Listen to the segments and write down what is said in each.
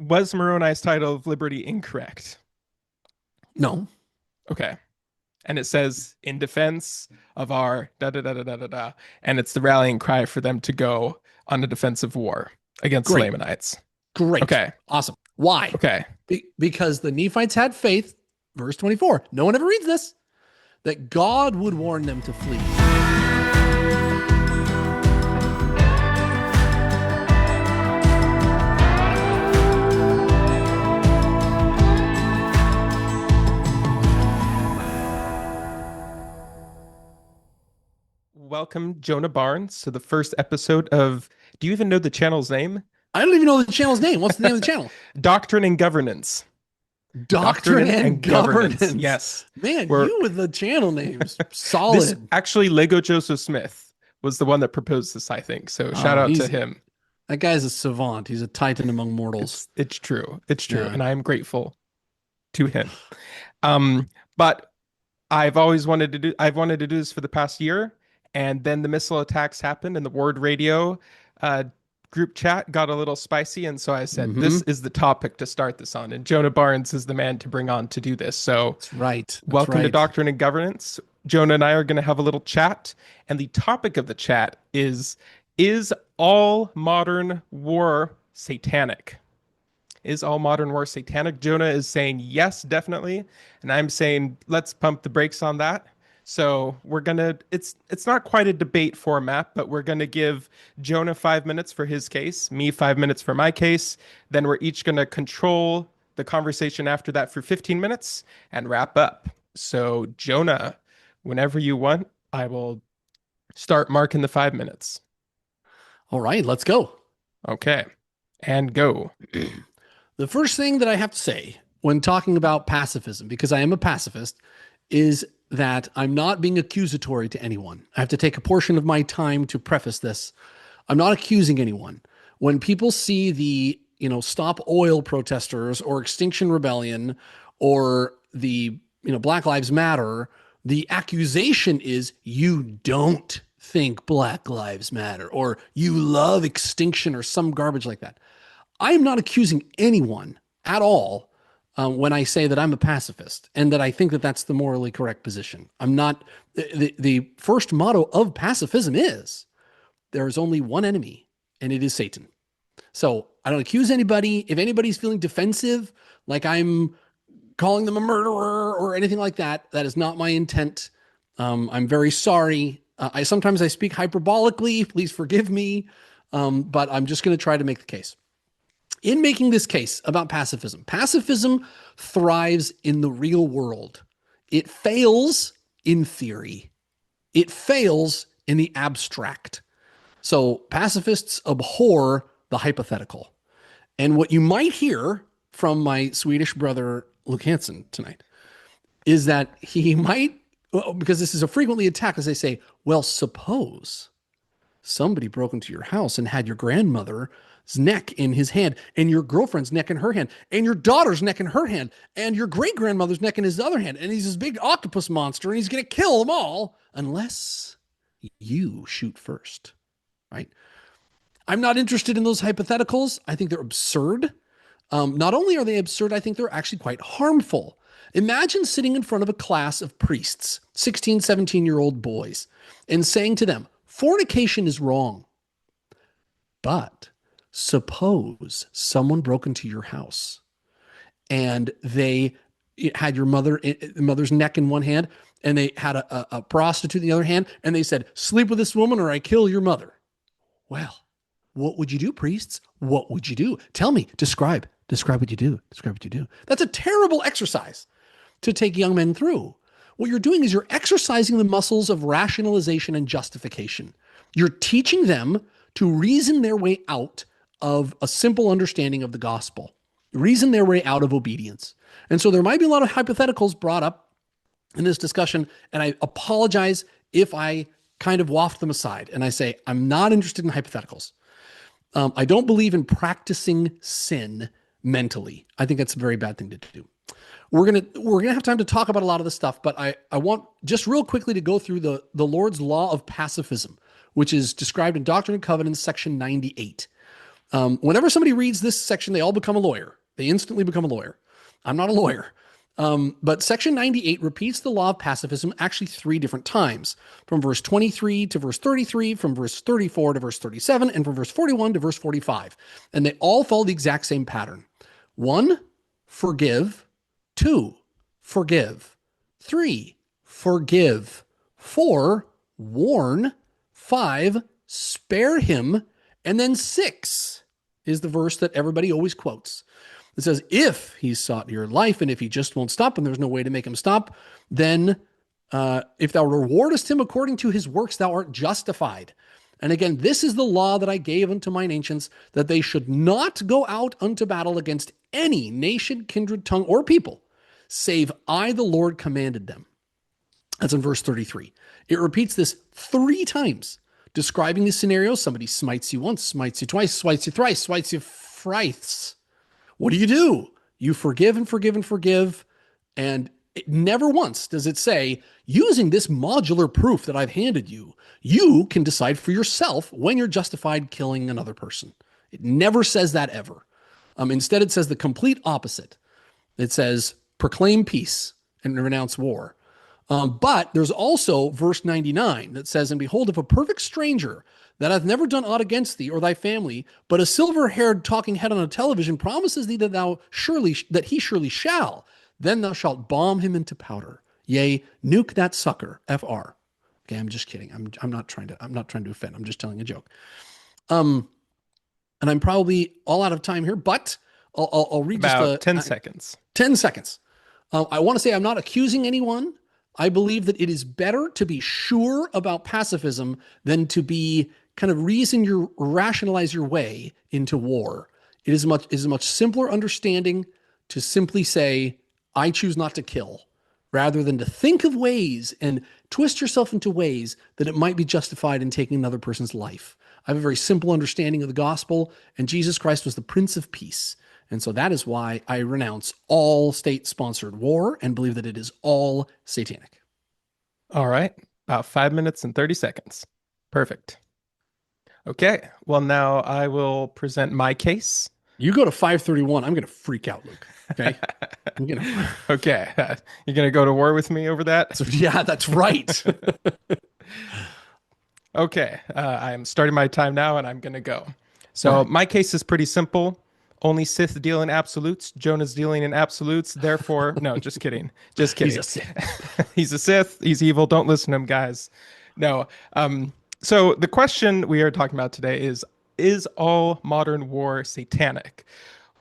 Was Moroni's title of liberty incorrect? No. Okay. And it says in defense of our da da da da da da da, and it's the rallying cry for them to go on a defensive war against Great. Lamanites. Great. Okay. Awesome. Why? Okay. Because the Nephites had faith, verse 24. No one ever reads this, that God would warn them to flee. Welcome, Jonah Barnes, to the first episode of. Do you even know the channel's name? I don't even know the channel's name. What's the name of the channel? Doctrine and Governance. Doctrine and Governance. Yes. Man, you with the channel names. Solid. This, actually, Lego Joseph Smith was the one that proposed this, I think. So shout out to him. That guy's a savant. He's a titan among mortals. It's true. It's true. Yeah. And I am grateful to him. But I've wanted to do this for the past year. And then the missile attacks happened and the Ward Radio group chat got a little spicy. And so I said, This is the topic to start this on. And Jonah Barnes is the man to bring on to do this. So that's right. Welcome to Doctrine and Governance. Jonah and I are going to have a little chat. And the topic of the chat is all modern war satanic? Is all modern war satanic? Jonah is saying yes, definitely. And I'm saying, let's pump the brakes on that. So it's not quite a debate format, but we're going to give Jonah 5 minutes for his case, me 5 minutes for my case. Then we're each going to control the conversation after that for 15 minutes and wrap up. So Jonah, whenever you want, I will start marking the 5 minutes. All right, let's go. Okay, and go. The first thing that I have to say when talking about pacifism, because I am a pacifist, is that I'm not being accusatory to anyone. I have to take a portion of my time to preface this. I'm not accusing anyone. When people see the, Stop Oil protesters or Extinction Rebellion or the, Black Lives Matter, the accusation is you don't think Black Lives Matter or you love extinction or some garbage like that. I am not accusing anyone at all when I say that I'm a pacifist and that I think that that's the morally correct position. I'm not. The first motto of pacifism is there is only one enemy, and it is Satan. So I don't accuse anybody. If anybody's feeling defensive, like I'm calling them a murderer or anything like that, that is not my intent. I'm very sorry. Sometimes I speak hyperbolically. Please forgive me. But I'm just going to try to make the case. In making this case about pacifism, pacifism thrives in the real world. It fails in theory. It fails in the abstract. So pacifists abhor the hypothetical. And what you might hear from my Swedish brother, Luke Hanson, tonight, is that he might, because this is a frequently attacked, as they say, well, suppose somebody broke into your house and had your grandmother's neck in his hand, and your girlfriend's neck in her hand, and your daughter's neck in her hand, and your great-grandmother's neck in his other hand, and he's this big octopus monster, and he's going to kill them all unless you shoot first, right? I'm not interested in those hypotheticals. I think they're absurd. Not only are they absurd, I think they're actually quite harmful. Imagine sitting in front of a class of priests, 16, 17-year-old boys, and saying to them, fornication is wrong, but suppose someone broke into your house and they had your mother's neck in one hand and they had a prostitute in the other hand and they said, sleep with this woman or I kill your mother. Well, what would you do, priests? What would you do? Tell me, describe what you do. Describe what you do. That's a terrible exercise to take young men through. What you're doing is you're exercising the muscles of rationalization and justification. You're teaching them to reason their way out of a simple understanding of the gospel, reason their way out of obedience. And so there might be a lot of hypotheticals brought up in this discussion, and I apologize if I kind of waft them aside and I say, I'm not interested in hypotheticals. I don't believe in practicing sin mentally. I think that's a very bad thing to do. We're gonna have time to talk about a lot of this stuff, but I want just real quickly to go through the Lord's law of pacifism, which is described in Doctrine and Covenants, section 98. Whenever somebody reads this section, they all become a lawyer. They instantly become a lawyer. I'm not a lawyer. But section 98 repeats the law of pacifism actually 3 different times, from verse 23 to verse 33, from verse 34 to verse 37, and from verse 41 to verse 45. And they all follow the exact same pattern. 1, forgive. 2, forgive. 3, forgive. 4, warn. 5, spare him. And then 6 is the verse that everybody always quotes. It says, if he's sought your life and if he just won't stop and there's no way to make him stop, then if thou rewardest him according to his works, thou art justified. And again, this is the law that I gave unto mine ancients, that they should not go out unto battle against any nation, kindred, tongue, or people, save I, the Lord, commanded them. That's in verse 33. It repeats this 3 times, describing the scenario. Somebody smites you once, smites you twice, smites you thrice, smites you thrice. What do? You forgive and forgive and forgive. And it never once does it say, using this modular proof that I've handed you, you can decide for yourself when you're justified killing another person. It never says that ever. Instead, it says the complete opposite. It says, proclaim peace and renounce war. But there's also verse 99 that says, and behold, if a perfect stranger that hath never done aught against thee or thy family, but a silver-haired talking head on a television promises thee that he surely shall, then thou shalt bomb him into powder. Yea, nuke that sucker, FR. Okay, I'm just kidding. I'm not trying to offend. I'm just telling a joke. And I'm probably all out of time here, but I'll read about just 10 seconds. 10 seconds. I want to say I'm not accusing anyone. I believe that it is better to be sure about pacifism than to be kind of rationalize your way into war. It is a much simpler understanding to simply say, I choose not to kill, rather than to think of ways and twist yourself into ways that it might be justified in taking another person's life. I have a very simple understanding of the gospel, and Jesus Christ was the Prince of Peace. And so that is why I renounce all state-sponsored war and believe that it is all satanic. All right. About 5 minutes and 30 seconds. Perfect. Okay. Well, now I will present my case. You go to 531, I'm going to freak out, Luke. Okay? Okay. You're going to go to war with me over that? Yeah, that's right. Okay. I'm starting my time now, and I'm going to go. So my case is pretty simple. Only Sith deal in absolutes. Jonah's dealing in absolutes. Therefore, no, just kidding. Just kidding. He's a Sith. He's a Sith. He's evil. Don't listen to him, guys. No. So the question we are talking about today is all modern war satanic?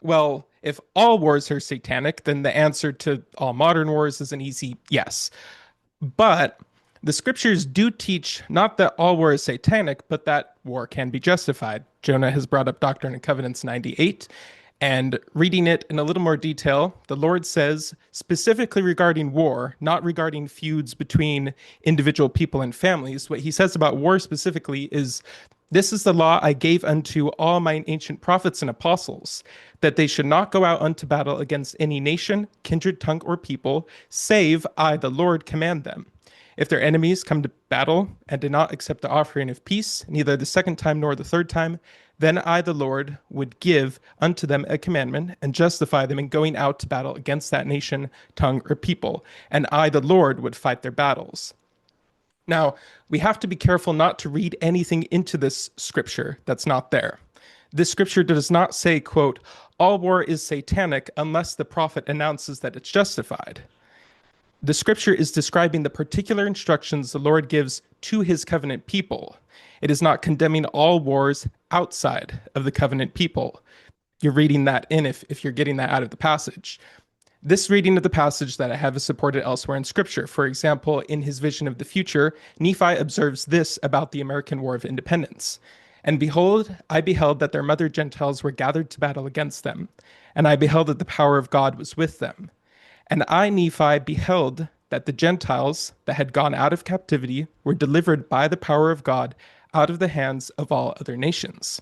Well, if all wars are satanic, then the answer to all modern wars is an easy yes. But the scriptures do teach not that all war is satanic, but that war can be justified. Jonah has brought up Doctrine and Covenants 98, and reading it in a little more detail, the Lord says, specifically regarding war, not regarding feuds between individual people and families, what he says about war specifically is, this is the law I gave unto all mine ancient prophets and apostles, that they should not go out unto battle against any nation, kindred, tongue, or people, save I, the Lord, command them. If their enemies come to battle and do not accept the offering of peace, neither the second time nor the third time, then I, the Lord, would give unto them a commandment and justify them in going out to battle against that nation, tongue, or people. And I, the Lord, would fight their battles. Now, we have to be careful not to read anything into this scripture that's not there. This scripture does not say, quote, all war is satanic unless the prophet announces that it's justified. The scripture is describing the particular instructions the Lord gives to his covenant people. It is not condemning all wars outside of the covenant people. You're reading that in if you're getting that out of the passage. This reading of the passage that I have is supported elsewhere in scripture. For example, in his vision of the future, Nephi observes this about the American War of Independence. And behold, I beheld that their mother Gentiles were gathered to battle against them. And I beheld that the power of God was with them. And I, Nephi, beheld that the Gentiles that had gone out of captivity were delivered by the power of God out of the hands of all other nations.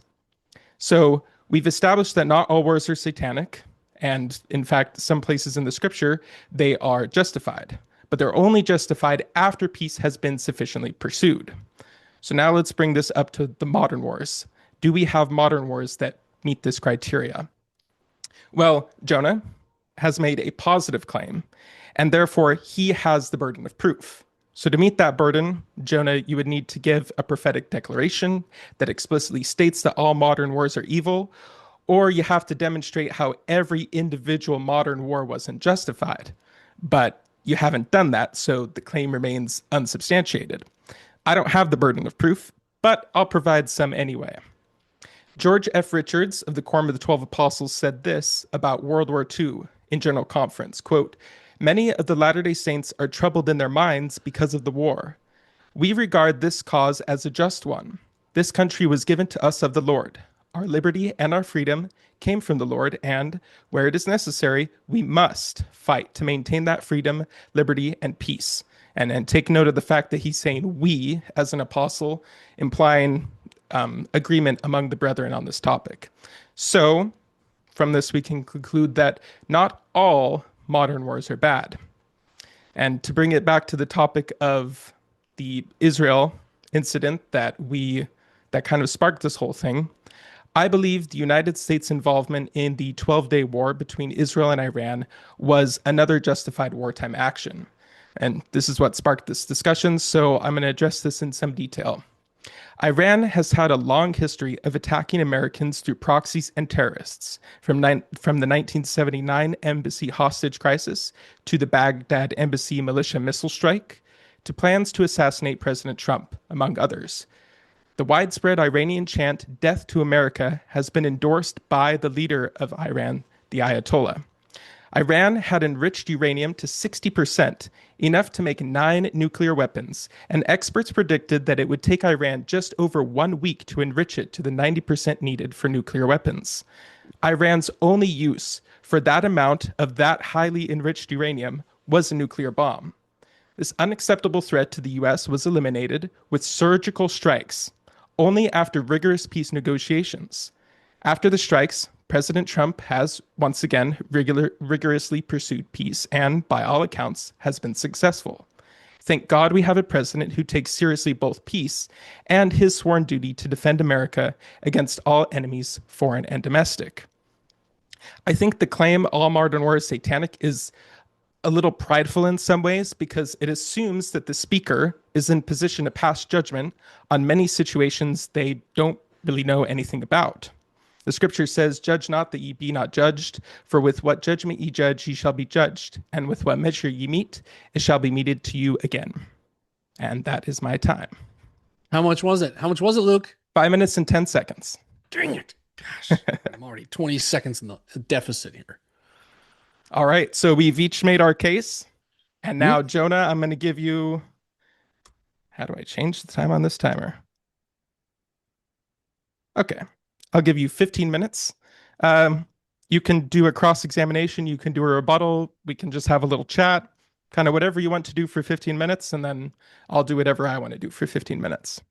So we've established that not all wars are satanic. And in fact, some places in the scripture, they are justified. But they're only justified after peace has been sufficiently pursued. So now let's bring this up to the modern wars. Do we have modern wars that meet this criteria? Well, Jonah has made a positive claim, and therefore he has the burden of proof. So, to meet that burden, Jonah, you would need to give a prophetic declaration that explicitly states that all modern wars are evil, or you have to demonstrate how every individual modern war wasn't justified. But you haven't done that, so the claim remains unsubstantiated. I don't have the burden of proof, but I'll provide some anyway. George F. Richards of the Quorum of the 12 Apostles said this about World War II in General Conference, quote, "Many of the Latter-day Saints are troubled in their minds because of the war. We regard this cause as a just one. This country was given to us of the Lord. Our liberty and our freedom came from the Lord, and where it is necessary, we must fight to maintain that freedom, liberty, and peace." And take note of the fact that he's saying we as an apostle, implying agreement among the brethren on this topic. So, from this, we can conclude that not all modern wars are bad. And to bring it back to the topic of the Israel incident that kind of sparked this whole thing, I believe the United States' involvement in the 12-day war between Israel and Iran was another justified wartime action. And this is what sparked this discussion, so I'm going to address this in some detail. Iran has had a long history of attacking Americans through proxies and terrorists, from the 1979 embassy hostage crisis to the Baghdad embassy militia missile strike to plans to assassinate President Trump, among others. The widespread Iranian chant, "Death to America," has been endorsed by the leader of Iran, the Ayatollah. Iran had enriched uranium to 60%, enough to make 9 nuclear weapons, and experts predicted that it would take Iran just over 1 week to enrich it to the 90% needed for nuclear weapons. Iran's only use for that amount of that highly enriched uranium was a nuclear bomb. This unacceptable threat to the US was eliminated with surgical strikes, only after rigorous peace negotiations. After the strikes, President Trump has once again rigorously pursued peace and, by all accounts, has been successful. Thank God we have a president who takes seriously both peace and his sworn duty to defend America against all enemies, foreign and domestic. I think the claim all modern war is satanic is a little prideful in some ways because it assumes that the speaker is in position to pass judgment on many situations they don't really know anything about. The scripture says, "Judge not that ye be not judged, for with what judgment ye judge, ye shall be judged, and with what measure ye mete, it shall be meted to you again." And that is my time. How much was it? How much was it, Luke? 5 minutes and 10 seconds. Dang it. Gosh, I'm already 20 seconds in the deficit here. All right, so we've each made our case. And now, Jonah, I'm going to give you... How do I change the time on this timer? Okay. I'll give you 15 minutes. You can do a cross-examination. You can do a rebuttal. We can just have a little chat, kind of whatever you want to do for 15 minutes, and then I'll do whatever I want to do for 15 minutes.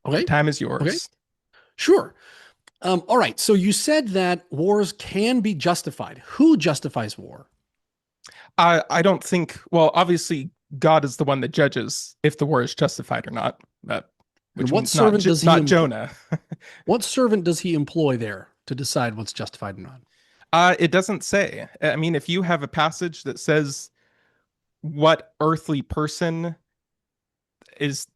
Okay. The time is yours. Okay. Sure. All right. So you said that wars can be justified. Who justifies war? I don't think, well, obviously, God is the one that judges if the war is justified or not. Which what servant does he not Jonah. What servant does he employ there to decide what's justified or not? It doesn't say. I mean, if you have a passage that says what earthly person is,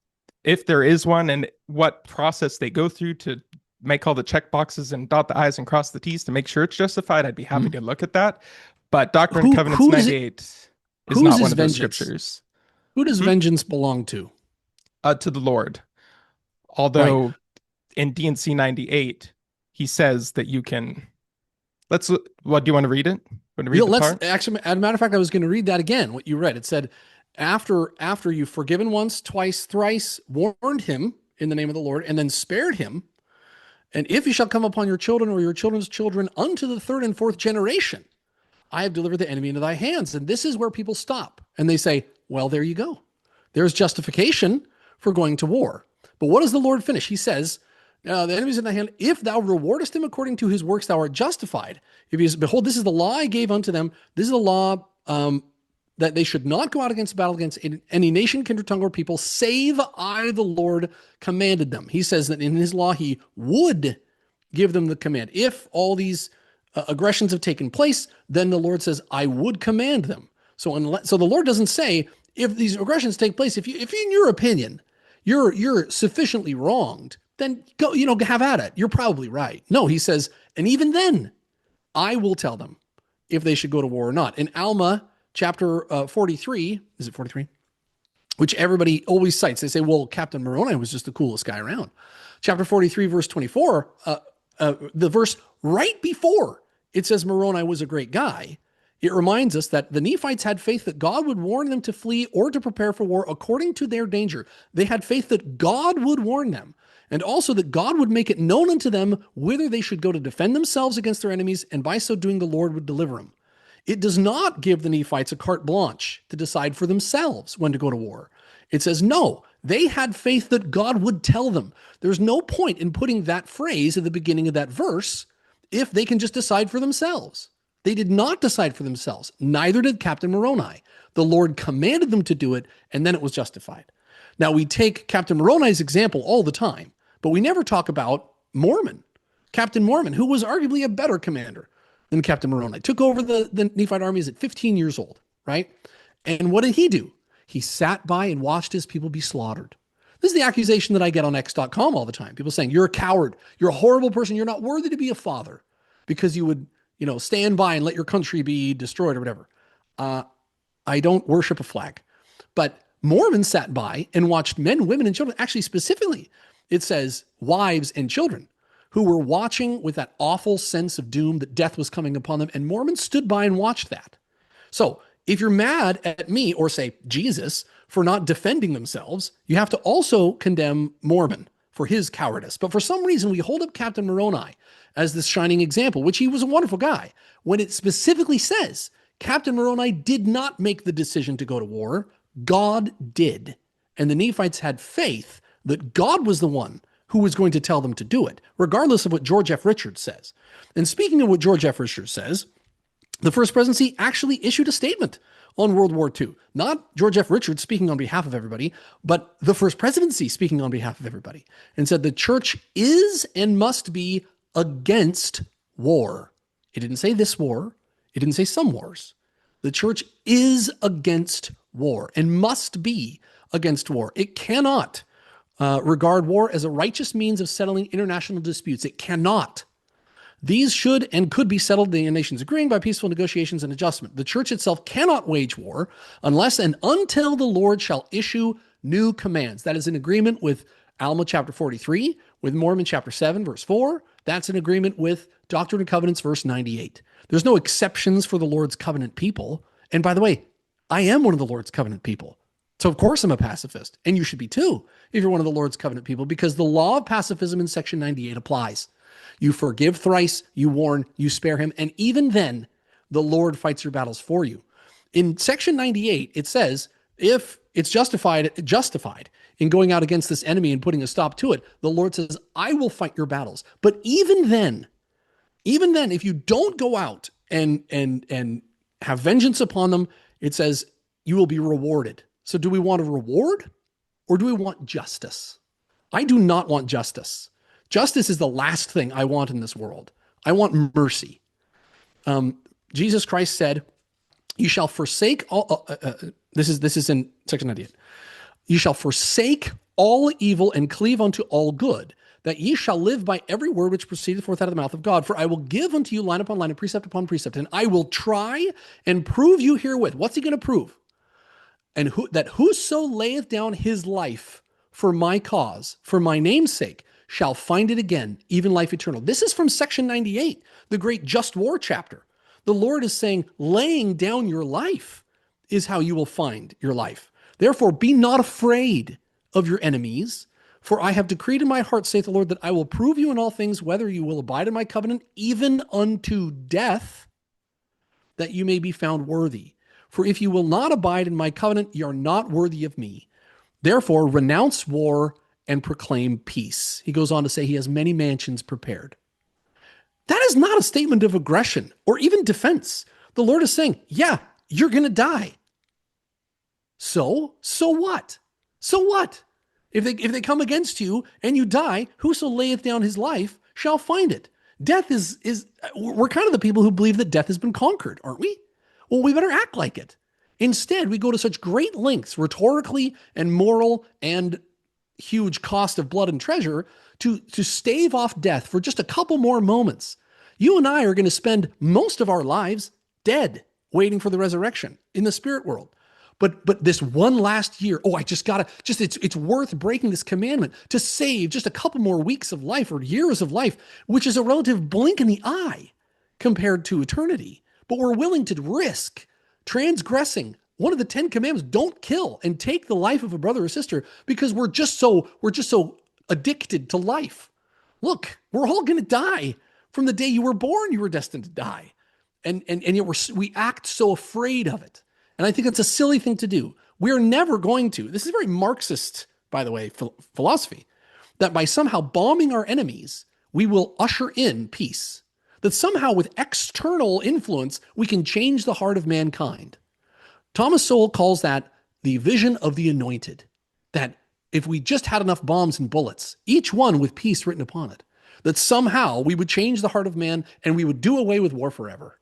if there is one, and what process they go through to make all the check boxes and dot the I's and cross the T's to make sure it's justified, I'd be happy to look at that. But Doctrine and Covenants 98 is not one of those scriptures. Who does vengeance belong to? To the Lord. Although in D&C 98, he says that you can... What do you want to read it? Want to read the part? Actually, as a matter of fact, I was going to read that again, what you read. It said, after you've forgiven once, twice, thrice, warned him in the name of the Lord, and then spared him, and if he shall come upon your children or your children's children unto the 3rd and 4th generation, I have delivered the enemy into thy hands. And this is where people stop. And they say, well, there you go. There's justification for going to war. But what does the Lord finish? He says, the enemy is in thy hand. If thou rewardest him according to his works, thou art justified. If he says, behold, this is the law I gave unto them. This is the law that they should not go out against battle against any nation, kindred, tongue, or people, save I, the Lord, commanded them. He says that in his law, he would give them the command. If all these aggressions have taken place, then the Lord says, I would command them. So the Lord doesn't say, if these aggressions take place, if in your opinion, you're sufficiently wronged, then go, have at it. You're probably right. No, he says, and even then, I will tell them if they should go to war or not. In Alma chapter 43, is it 43? Which everybody always cites. They say, well, Captain Moroni was just the coolest guy around. Chapter 43, verse 24, the verse right before it says Moroni was a great guy, it reminds us that the Nephites had faith that God would warn them to flee or to prepare for war according to their danger. They had faith that God would warn them, and also that God would make it known unto them whither they should go to defend themselves against their enemies, and by so doing the Lord would deliver them. It does not give the Nephites a carte blanche to decide for themselves when to go to war. It says, no, they had faith that God would tell them. There's no point in putting that phrase at the beginning of that verse if they can just decide for themselves. They did not decide for themselves. Neither did Captain Moroni. The Lord commanded them to do it, and then it was justified. Now, we take Captain Moroni's example all the time, but we never talk about Mormon. Captain Mormon, who was arguably a better commander than Captain Moroni, took over the Nephite armies at 15 years old, right? And what did he do? He sat by and watched his people be slaughtered. This is the accusation that I get on X.com all the time. People saying, you're a coward. You're a horrible person. You're not worthy to be a father because you would, stand by and let your country be destroyed or whatever. I don't worship a flag. But Mormons sat by and watched men, women, and children. Actually, specifically, it says wives and children who were watching with that awful sense of doom that death was coming upon them. And Mormons stood by and watched that. So if you're mad at me or say Jesus for not defending themselves, you have to also condemn Mormon for his cowardice. But for some reason, we hold up Captain Moroni as this shining example, which he was a wonderful guy, when it specifically says Captain Moroni did not make the decision to go to war. God did. And the Nephites had faith that God was the one who was going to tell them to do it, regardless of what George F. Richards says. And speaking of what George F. Richards says, the First Presidency actually issued a statement on World War II. Not George F. Richards speaking on behalf of everybody, but the First Presidency speaking on behalf of everybody, and said the church is and must be against war. It didn't say this war. It didn't say some wars. The church is against war and must be against war. It cannot regard war as a righteous means of settling international disputes. It cannot. These should and could be settled, the nations agreeing, by peaceful negotiations and adjustment. The church itself cannot wage war unless and until the Lord shall issue new commands. That is in agreement with Alma chapter 43, with Mormon chapter 7, verse 4. That's in agreement with Doctrine and Covenants, verse 98. There's no exceptions for the Lord's covenant people. And by the way, I am one of the Lord's covenant people. So of course I'm a pacifist. And you should be too, if you're one of the Lord's covenant people, because the law of pacifism in section 98 applies. You forgive thrice, you warn, you spare him, and even then, the Lord fights your battles for you. In section 98, it says, if it's justified in going out against this enemy and putting a stop to it, the Lord says, I will fight your battles. But even then, if you don't go out and have vengeance upon them, it says you will be rewarded. So do we want a reward or do we want justice? I do not want justice. Justice is the last thing I want in this world. I want mercy. Jesus Christ said, you shall forsake all, this is in section 98. You shall forsake all evil and cleave unto all good, that ye shall live by every word which proceedeth forth out of the mouth of God. For I will give unto you line upon line and precept upon precept, and I will try and prove you herewith. What's he going to prove? And that whoso layeth down his life for my cause, for my name's sake, shall find it again, even life eternal. This is from section 98, the great just war chapter. The Lord is saying, laying down your life is how you will find your life. Therefore, be not afraid of your enemies, for I have decreed in my heart, saith the Lord, that I will prove you in all things, whether you will abide in my covenant, even unto death, that you may be found worthy. For if you will not abide in my covenant, you are not worthy of me. Therefore, renounce war and proclaim peace. He goes on to say he has many mansions prepared. That is not a statement of aggression or even defense. The Lord is saying, yeah, you're going to die. So what? So what? If they come against you and you die, whoso layeth down his life shall find it. Death is we're kind of the people who believe that death has been conquered, aren't we? Well, we better act like it. Instead, we go to such great lengths, rhetorically and moral and huge cost of blood and treasure, to stave off death for just a couple more moments. You and I are going to spend most of our lives dead, waiting for the resurrection in the spirit world. But this one last year, it's worth breaking this commandment to save just a couple more weeks of life or years of life, which is a relative blink in the eye compared to eternity. But we're willing to risk transgressing one of the 10 commandments: don't kill, and take the life of a brother or sister, because we're just so addicted to life. Look, we're all going to die. From the day you were born, you were destined to die. And yet we act so afraid of it. And I think it's a silly thing to do. We're never going to. This is very Marxist, by the way, philosophy, that by somehow bombing our enemies, we will usher in peace. That somehow with external influence, we can change the heart of mankind. Thomas Sowell calls that the vision of the anointed. That if we just had enough bombs and bullets, each one with peace written upon it, that somehow we would change the heart of man and we would do away with war forever.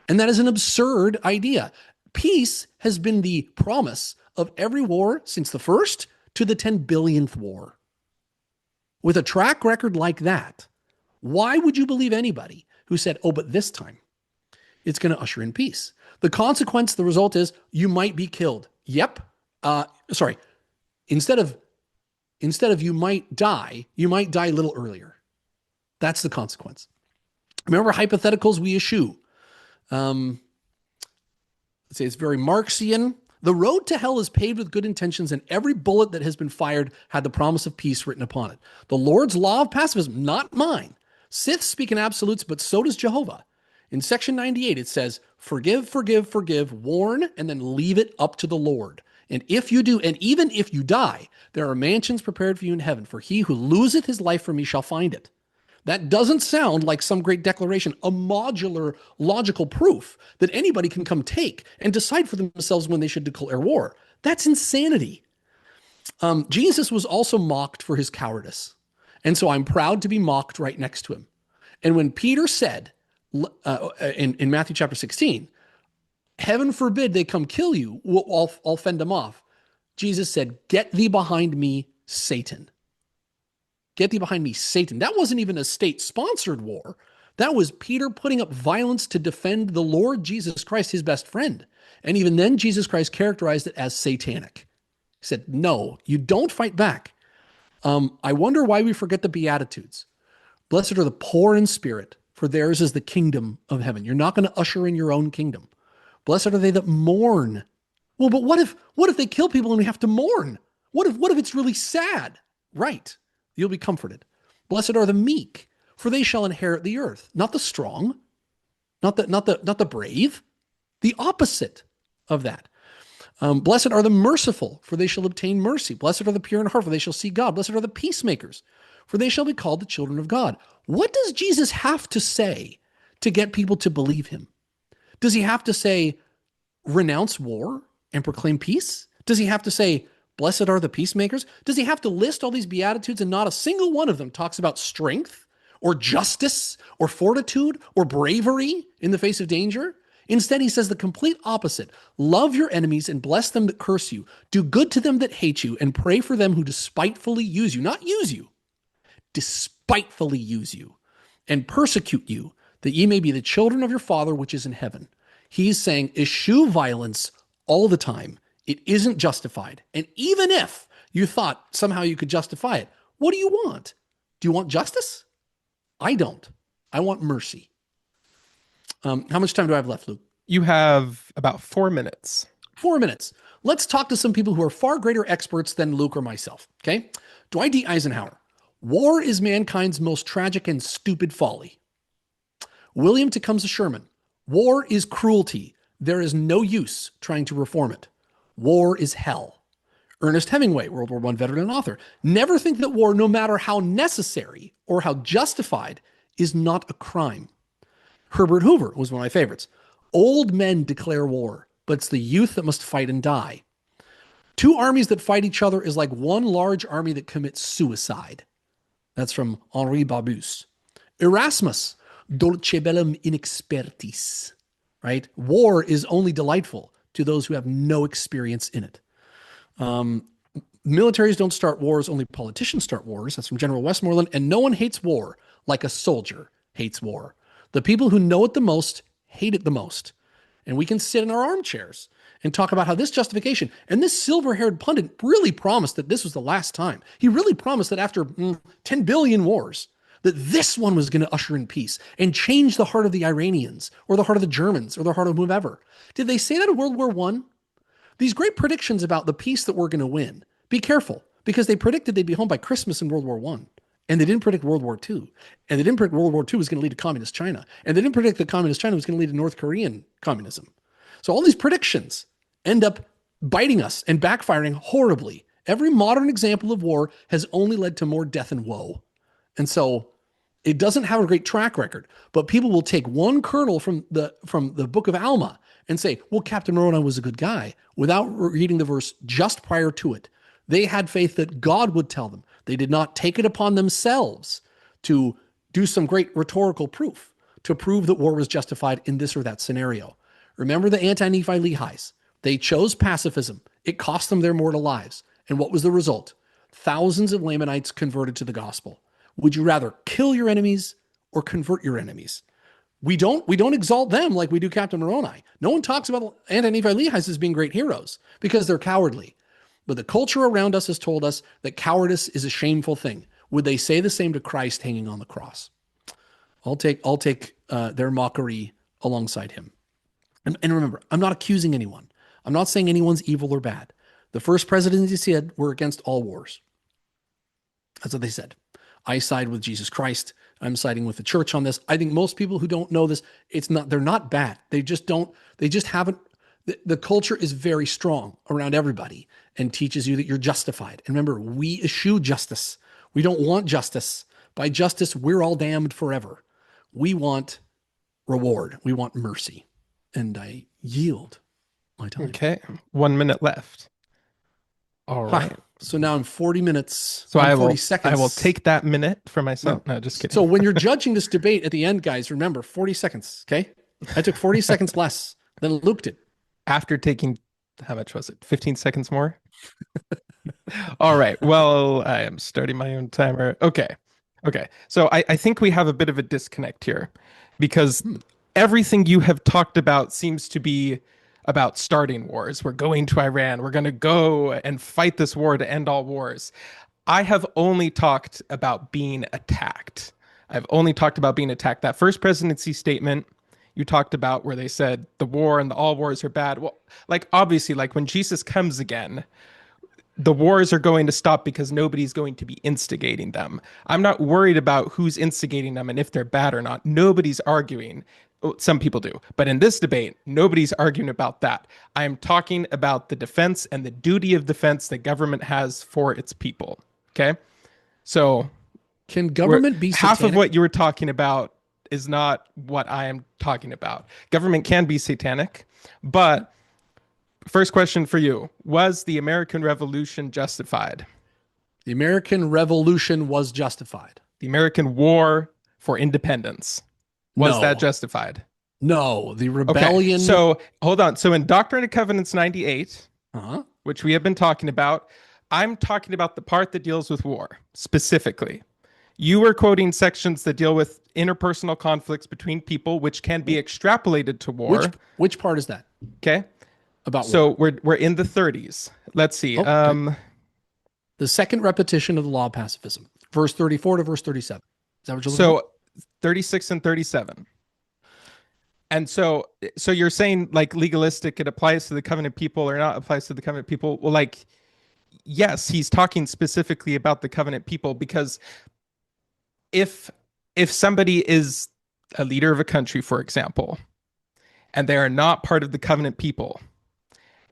And that is an absurd idea. Peace has been the promise of every war since the first to the 10 billionth war. With a track record like that, why would you believe anybody who said, oh, but this time it's going to usher in peace? The consequence, the result is you might be killed. Yep. Instead of you might die a little earlier. That's the consequence. Remember hypotheticals we eschew. Let's say it's very Marxian. The road to hell is paved with good intentions, and every bullet that has been fired had the promise of peace written upon it. The Lord's law of pacifism, not mine. Siths speak in absolutes, but so does Jehovah. In section 98, it says, forgive, forgive, forgive, warn, and then leave it up to the Lord. And if you do, and even if you die, there are mansions prepared for you in heaven, for he who loseth his life for me shall find it. That doesn't sound like some great declaration, a modular logical proof that anybody can come take and decide for themselves when they should declare war. That's insanity. Jesus was also mocked for his cowardice. And so I'm proud to be mocked right next to him. And when Peter said in Matthew chapter 16, heaven forbid they come kill you, I'll fend them off. Jesus said, get thee behind me, Satan. Get thee behind me, Satan. That wasn't even a state-sponsored war. That was Peter putting up violence to defend the Lord Jesus Christ, his best friend. And even then, Jesus Christ characterized it as satanic. He said, no, you don't fight back. I wonder why we forget the Beatitudes. Blessed are the poor in spirit, for theirs is the kingdom of heaven. You're not going to usher in your own kingdom. Blessed are they that mourn. Well, but what if they kill people and we have to mourn? What if it's really sad? Right. You'll be comforted. Blessed are the meek, for they shall inherit the earth. Not the strong, not the brave, the opposite of that. Blessed are the merciful, for they shall obtain mercy. Blessed are the pure in heart, for they shall see God. Blessed are the peacemakers, for they shall be called the children of God. What does Jesus have to say to get people to believe him? Does he have to say, renounce war and proclaim peace? Does he have to say, blessed are the peacemakers? Does he have to list all these Beatitudes and not a single one of them talks about strength or justice or fortitude or bravery in the face of danger? Instead, he says the complete opposite. Love your enemies and bless them that curse you. Do good to them that hate you and pray for them who despitefully use you. Not use you. Despitefully use you and persecute you, that ye may be the children of your Father which is in heaven. He's saying eschew violence all the time. It isn't justified. And even if you thought somehow you could justify it, what do you want? Do you want justice? I don't. I want mercy. How much time do I have left, Luke? You have about 4 minutes. 4 minutes. Let's talk to some people who are far greater experts than Luke or myself, okay? Dwight D. Eisenhower. War is mankind's most tragic and stupid folly. William Tecumseh Sherman. War is cruelty. There is no use trying to reform it. War is hell. Ernest Hemingway, World War I veteran and author. Never think that war, no matter how necessary or how justified, is not a crime. Herbert Hoover was one of my favorites. Old men declare war, but it's the youth that must fight and die. Two armies that fight each other is like one large army that commits suicide. That's from Henri Barbusse. Erasmus, dulce bellum inexpertis, right? War is only delightful to those who have no experience in it. Militaries don't start wars, only politicians start wars. That's from General Westmoreland. And no one hates war like a soldier hates war. The people who know it the most hate it the most. And we can sit in our armchairs and talk about how this justification and this silver-haired pundit really promised that this was the last time. He really promised that after 10 billion wars, that this one was going to usher in peace and change the heart of the Iranians or the heart of the Germans or the heart of whomever. Did they say that in World War I? These great predictions about the peace that we're going to win, be careful, because they predicted they'd be home by Christmas in World War I. And they didn't predict World War II. And they didn't predict World War II was going to lead to communist China. And they didn't predict that communist China was going to lead to North Korean communism. So all these predictions end up biting us and backfiring horribly. Every modern example of war has only led to more death and woe. And so it doesn't have a great track record, but people will take one kernel from the book of Alma and say, well, Captain Moroni was a good guy, without reading the verse just prior to it. They had faith that God would tell them. They did not take it upon themselves to do some great rhetorical proof to prove that war was justified in this or that scenario. Remember the anti-Nephi Lehis. They chose pacifism. It cost them their mortal lives. And what was the result? Thousands of Lamanites converted to the gospel. Would you rather kill your enemies or convert your enemies? We don't exalt them like we do Captain Moroni. No one talks about anti-Nephi Lehis as being great heroes because they're cowardly. But the culture around us has told us that cowardice is a shameful thing. Would they say the same to Christ hanging on the cross? I'll take their mockery alongside him. And remember, I'm not accusing anyone. I'm not saying anyone's evil or bad. The first presidency said we're against all wars. That's what they said. I side with Jesus Christ. I'm siding with the church on this. I think most people who don't know this, they're not bad. They just haven't. The culture is very strong around everybody and teaches you that you're justified. And remember, we eschew justice. We don't want justice. By justice, we're all damned forever. We want reward. We want mercy. And I yield my time. Okay. 1 minute left. All right. So now I'm 40 minutes. So I 40 seconds. I will take that minute for myself. No, just kidding. So when you're judging this debate at the end, guys, remember 40 seconds. Okay. I took 40 seconds less than Luke did. After taking, how much was it? 15 seconds more? All right. Well, I am starting my own timer. Okay. So I think we have a bit of a disconnect here because everything you have talked about seems to be about starting wars. We're going to Iran. We're going to go and fight this war to end all wars. I have only talked about being attacked. That first presidency statement you talked about where they said the war and all wars are bad. Well, like obviously, like when Jesus comes again, the wars are going to stop because nobody's going to be instigating them. I'm not worried about who's instigating them and if they're bad or not. Nobody's arguing. Some people do. But in this debate, nobody's arguing about that. I'm talking about the defense and the duty of defense that government has for its people. Okay? So can government be satanic? Half of what you were talking about is not what I am talking about. Government can be satanic, but first question for you. Was the American Revolution justified? The American Revolution was justified. The American War for Independence. Was that justified? No. The rebellion. Okay. So hold on. So in Doctrine and Covenants 98, which we have been talking about, I'm talking about the part that deals with war specifically. You were quoting sections that deal with interpersonal conflicts between people, which can be extrapolated to war. Which part is that? Okay. About so war. we're in the 30s. Let's see. Okay. The second repetition of the law of pacifism, verse 34 to verse 37. Is that what you're looking at? 36 and 37. And so you're saying like legalistic, it applies to the covenant people or not applies to the covenant people. Well, like, yes, he's talking specifically about the covenant people because if somebody is a leader of a country, for example, and they are not part of the covenant people,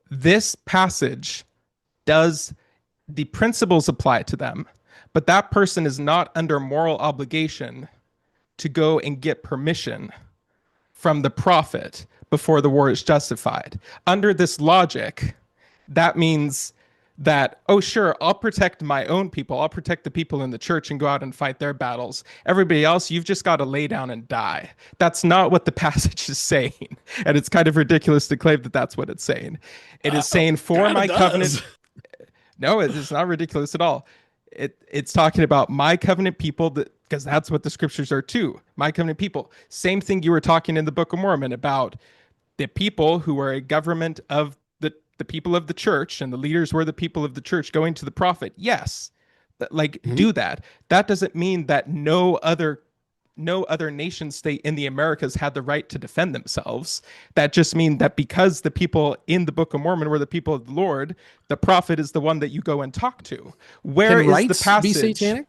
this passage does the principles apply to them, but that person is not under moral obligation to go and get permission from the prophet before the war is justified. Under this logic, that means that, oh, sure, I'll protect my own people. I'll protect the people in the church and go out and fight their battles. Everybody else, you've just got to lay down and die. That's not what the passage is saying. And it's kind of ridiculous to claim that that's what it's saying. It is saying, for Kind of my covenant. does. No, it's not ridiculous at all. It's talking about my covenant people, that because that's what the scriptures are too. My covenant people. Same thing you were talking in the Book of Mormon about the people who are a government of the people of the church, and the leaders were the people of the church going to the prophet. Yes, like Mhm. do that. That doesn't mean that no other nation state in the Americas had the right to defend themselves. That just means that because the people in the Book of Mormon were the people of the Lord, the prophet is the one that you go and talk to. Where Can is the rights be passage? satanic?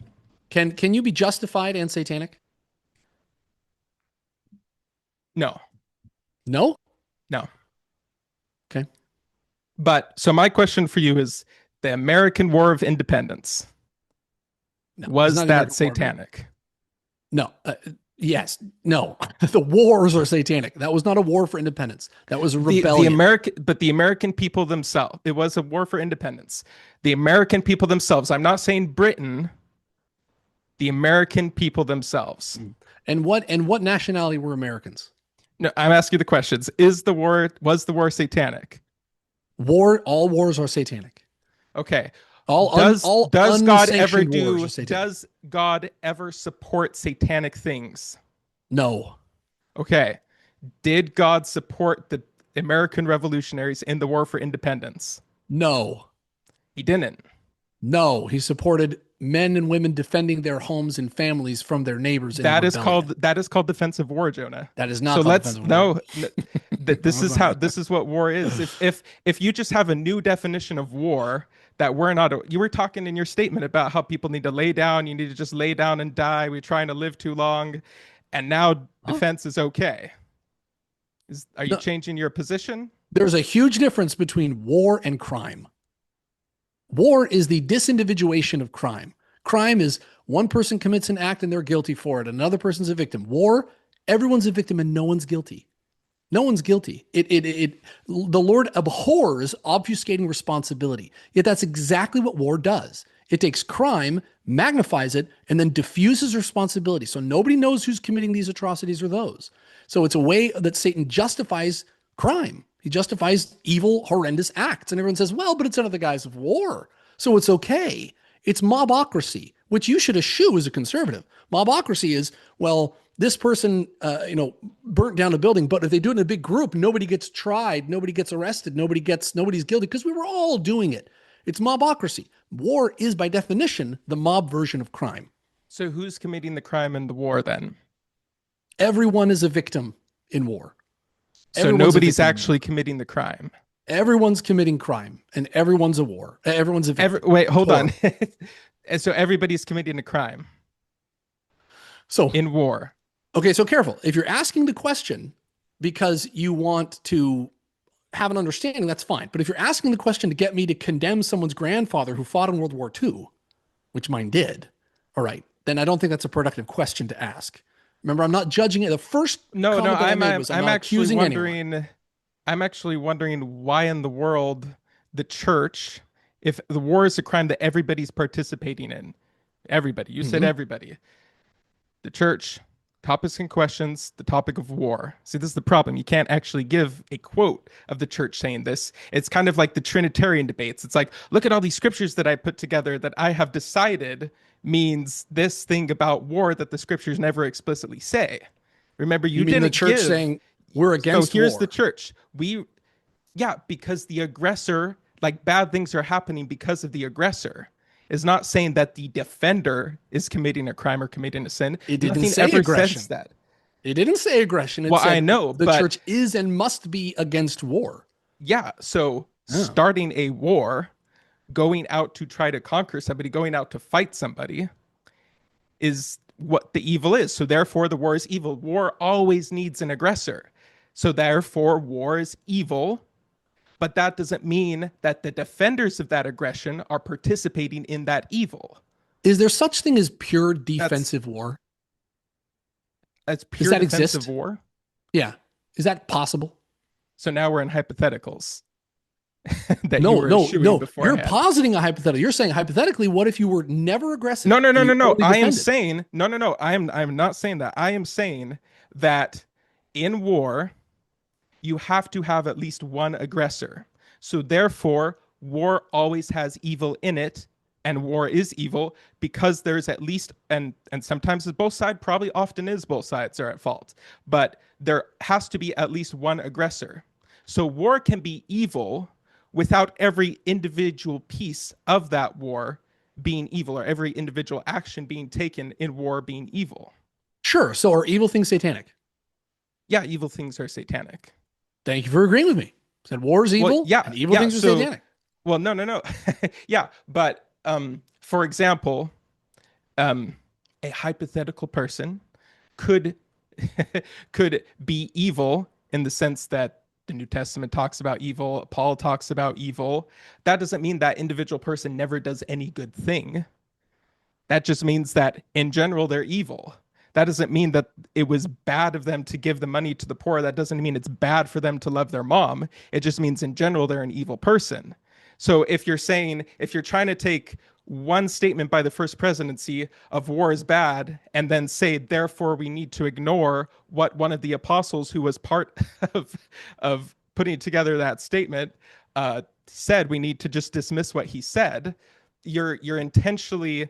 Can you be justified and satanic? No, No. no. Okay. But so my question for you is the American War of Independence, No. It's was not the that American War. satanic? No. Yes. No. The wars are satanic. That was not a war for independence. That was a rebellion. The American people themselves, it was a war for independence. The American people themselves, I'm not saying Britain, the American people themselves. And what nationality were Americans? No, I'm asking you the questions. Was the war satanic? All wars are satanic. Okay. All Does God ever unsanctioned wars do are satanic. does God ever support satanic things? No. Okay. Did God support the American revolutionaries in the war for independence? No. He didn't. No. He supported men and women defending their homes and families from their neighbors in rebellion. That is called defensive war, Jonah. That is So not called let's defensive war. no, that this is what war is. If you just have a new definition of war that we're not, you were talking in your statement about how people need to lay down, you need to just lay down and die. We're trying to live too long, and now Huh? defense is okay. Are you No, changing your position? there's a huge difference between war and crime. War is the disindividuation of crime. Crime is one person commits an act and they're guilty for it. Another person's a victim. War, everyone's a victim and no one's guilty. No one's guilty. The Lord abhors obfuscating responsibility. Yet that's exactly what war does. It takes crime, magnifies it, and then diffuses responsibility. So nobody knows who's committing these atrocities or those. So it's a way that Satan justifies crime. He justifies evil, horrendous acts. And everyone says, well, but it's under the guise of war. So it's okay. It's mobocracy, which you should eschew as a conservative. Mobocracy is, well, this person, burnt down a building, but if they do it in a big group, nobody gets tried, nobody gets arrested, nobody's guilty because we were all doing it. It's mobocracy. War is, by definition, the mob version of crime. So who's committing the crime in the war then? Everyone is a victim in war. So nobody's actually committing the crime. Everyone's committing crime, and everyone's a war. Everyone's a victim. Wait, hold on. And so everybody's committing a crime. So in war. Okay, so careful. If you're asking the question because you want to have an understanding, that's fine. But if you're asking the question to get me to condemn someone's grandfather who fought in World War II, which mine did, all right, then I don't think that's a productive question to ask. Remember, I'm not judging it. The first comment that I made was I'm not accusing anyone. I'm actually wondering why in the world the church, if the war is a crime that everybody's participating in, everybody, you said everybody, the church, topics and questions, the topic of war. See, this is the problem. You can't actually give a quote of the church saying this. It's kind of like the Trinitarian debates. It's like, look at all these scriptures that I put together that I have decided means this thing about war that the scriptures never explicitly say. Remember, you mean didn't the church give, saying we're against so here's war. the church. Because the aggressor, like bad things are happening because of the aggressor, is not saying that the defender is committing a crime or committing a sin. It didn't Nothing say ever aggression. says that. It didn't say aggression. It Well, said I know, the but church is and must be against war. yeah, so Oh. starting a war, going out to try to conquer somebody, going out to fight somebody is what the evil is. So therefore the war is evil. War always needs an aggressor. So therefore war is evil, but that doesn't mean that the defenders of that aggression are participating in that evil. Is there such thing as pure defensive war? That's pure Does that defensive exist? war. Yeah. Is that possible? So now we're in hypotheticals. that you No, were no, eschewing no. You're beforehand. positing a hypothetical. You're saying hypothetically, what if you were never No, aggressive no, no, and no, you no. only I am defended? saying no, no, no. I'm not saying that. I am saying that in war, you have to have at least one aggressor. So therefore, war always has evil in it, and war is evil because there's at least and sometimes it's both sides, probably often is both sides are at fault, but there has to be at least one aggressor. So war can be evil without every individual piece of that war being evil or every individual action being taken in war being evil. Sure. So are evil things satanic? Yeah, evil things are satanic. Thank you for agreeing with me. Said war is Well, evil yeah, and evil yeah. things are So, satanic. well, no, no, no. Yeah, but for example, um, a hypothetical person could could be evil in the sense that the New Testament talks about evil, Paul talks about evil. That doesn't mean that individual person never does any good thing. That just means that in general they're evil. That doesn't mean that it was bad of them to give the money to the poor. That doesn't mean it's bad for them to love their mom. It just means in general they're an evil person. So if you're saying, if you're trying to take one statement by the first presidency of war is bad and then say, therefore we need to ignore what one of the apostles who was part of putting together that statement said, we need to just dismiss what he said. You're intentionally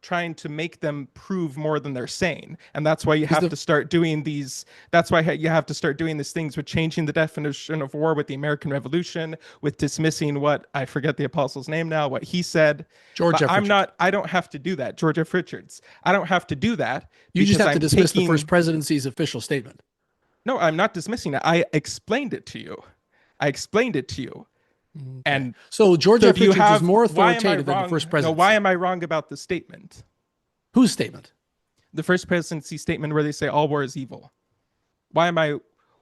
trying to make them prove more than they're saying, and that's why you Is have the to start doing these. That's why you have to start doing these things with changing the definition of war with the American Revolution, with dismissing what I forget the apostle's name now, what he said. George But F. Richards? I don't have to do that. George F. Richards. I don't have to do that You just because have to I'm dismiss the first taking. presidency's official statement. No, I'm not dismissing it. I explained it to you. I explained it to you. Okay. And So George so F. do you Richards is have, more why am I authoritative than the wrong? first No, why presidency. am I wrong about the statement? Whose statement? The first presidency statement where they say all war is evil. Why am I,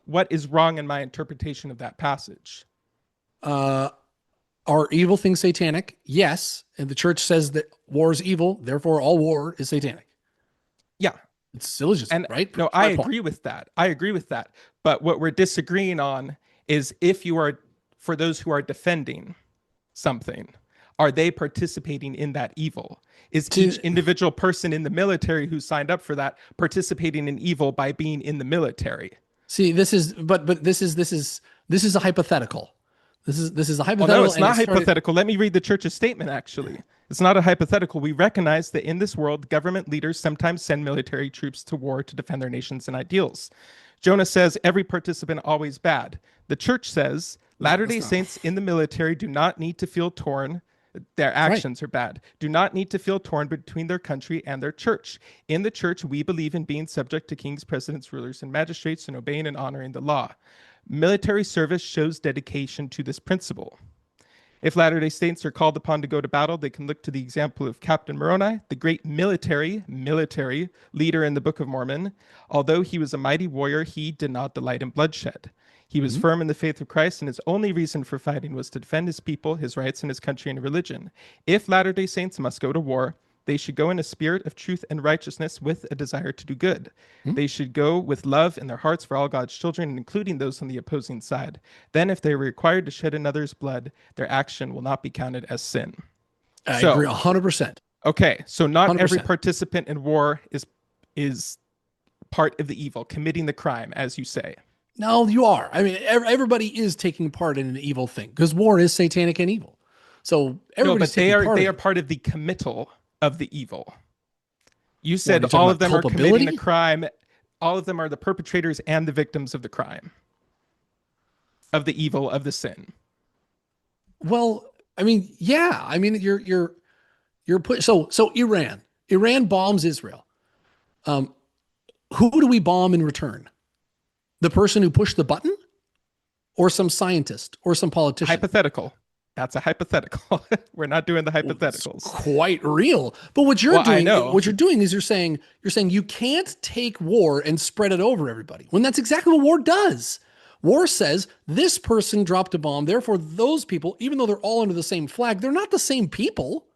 what is wrong in my interpretation of that passage? Uh, are evil things satanic? Yes. And the church says that war is evil, therefore all war is satanic. Yeah. It's syllogism, And right? no, Proves I my point. agree with that. I agree with that. But what we're disagreeing on is if you are, for those who are defending something, are they participating in that evil? Is To each individual person in the military who signed up for that participating in evil by being in the military? see, this is but this is a hypothetical. This is a Well, no, hypothetical, it's and not it started. hypothetical. Let me read the church's statement, actually. It's not a hypothetical. We recognize that in this world, government leaders sometimes send military troops to war to defend their nations and ideals. Jonah says every participant always bad. The church says No, Latter that's day not Saints in the military do not need to feel torn. Their right. actions are bad. Do not need to feel torn between their country and their church. In the church, we believe in being subject to kings, presidents, rulers, and magistrates and obeying and honoring the law. Military service shows dedication to this principle. If Latter day Saints are called upon to go to battle, they can look to the example of Captain Moroni, the great military leader in the Book of Mormon. Although he was a mighty warrior, he did not delight in bloodshed. He was Mhm. firm in the faith of Christ, and his only reason for fighting was to defend his people, his rights, and his country and religion. If Latter day Saints must go to war, they should go in a spirit of truth and righteousness with a desire to do good. Mhm. They should go with love in their hearts for all God's children, including those on the opposing side. Then, if they are required to shed another's blood, their action will not be counted as sin. I agree So, 100%. okay, so not every 100%. participant in war is part of the evil, committing the crime, as you say. No, you are. I mean, everybody is taking part in an evil thing because war is satanic and evil. So No, everybody's but they taking are part they in are it. part of the committal of the evil. You What said are you talking all about? of them are committing a Culpability? crime. All of them are the perpetrators and the victims of the crime, of the evil, of the sin. Well, I mean, yeah. I mean, you're put. So Iran bombs Israel. Um, who do we bomb in return? The person who pushed the button, or some scientist, or some politician? Hypothetical. That's a hypothetical. We're not doing the Well, it's hypotheticals. quite real. But what you're Well, I doing, know. is you're saying you can't take war and spread it over everybody. When that's exactly what war does. War says this person dropped a bomb, therefore those people, even though they're all under the same flag, they're not the same people.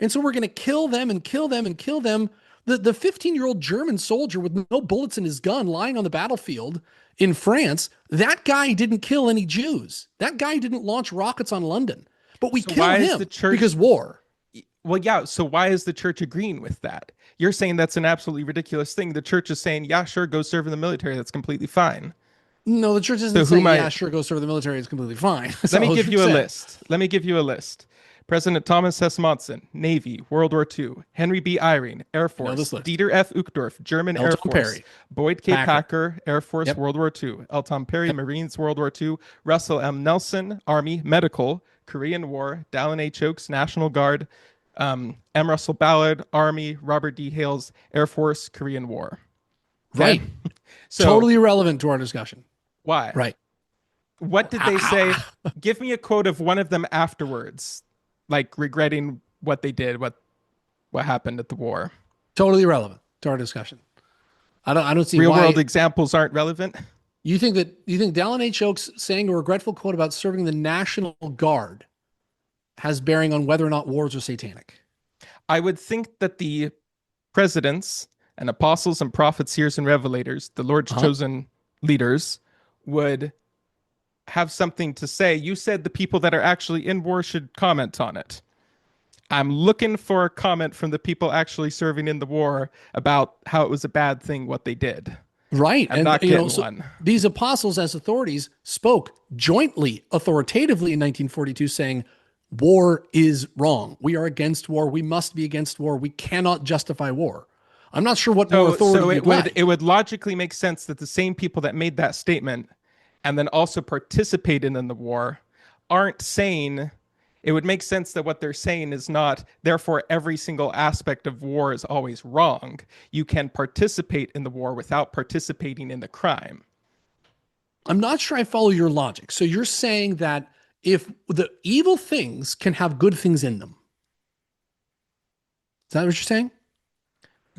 And so we're going to kill them and kill them and kill them The 15-year-old German soldier with no bullets in his gun lying on the battlefield in France, that guy didn't kill any Jews. That guy didn't launch rockets on London. But we So kill why is the him church because war. well, yeah, so why is the church agreeing with that? You're saying that's an absolutely ridiculous thing. The church is saying, yeah, sure, go serve in the military. That's completely fine. No, the church isn't So who saying, yeah, might sure, go serve the military. It's completely fine. That's let not me what the give church you a said. list. Let me give you a list. President Thomas S. Monson, Navy, World War II. Henry B. Eyring, Air I know Force. this list. Dieter F. Uchtdorf, German Air Elton Force. Perry, Boyd K. Packer. Packer, Air Force, Yep. World War II. L. Tom Perry, Yep. Marines, World War II. Russell M. Nelson, Army, Medical, Korean War. Dallin H. Oaks, National Guard. M. Russell Ballard, Army. Robert D. Hales, Air Force, Korean War. Okay? Right. So Totally irrelevant to our discussion. why? Right. What did they say? Give me a quote of one of them afterwards, like regretting what they did, what happened at the war. Totally irrelevant to our discussion. I don't see Real why world examples aren't relevant. you think Dallin H. Oaks saying a regretful quote about serving the National Guard has bearing on whether or not wars are satanic. I would think that the presidents and apostles and prophets, seers and revelators, the Lord's chosen leaders, would have something to say. You said the people that are actually in war should comment on it. I'm looking for a comment from the people actually serving in the war about how it was a bad thing what they did. Right. I'm not getting so one. these apostles as authorities spoke jointly, authoritatively in 1942 saying, war is wrong. We are against war. We must be against war. We cannot justify war. I'm not sure what more authority So you'd like. it would logically make sense that the same people that made that statement and then also participated in the war aren't saying. It would make sense that what they're saying is not, therefore, every single aspect of war is always wrong. You can participate in the war without participating in the crime. I'm not sure I follow your logic. So you're saying that if the evil things can have good things in them, is that what you're saying?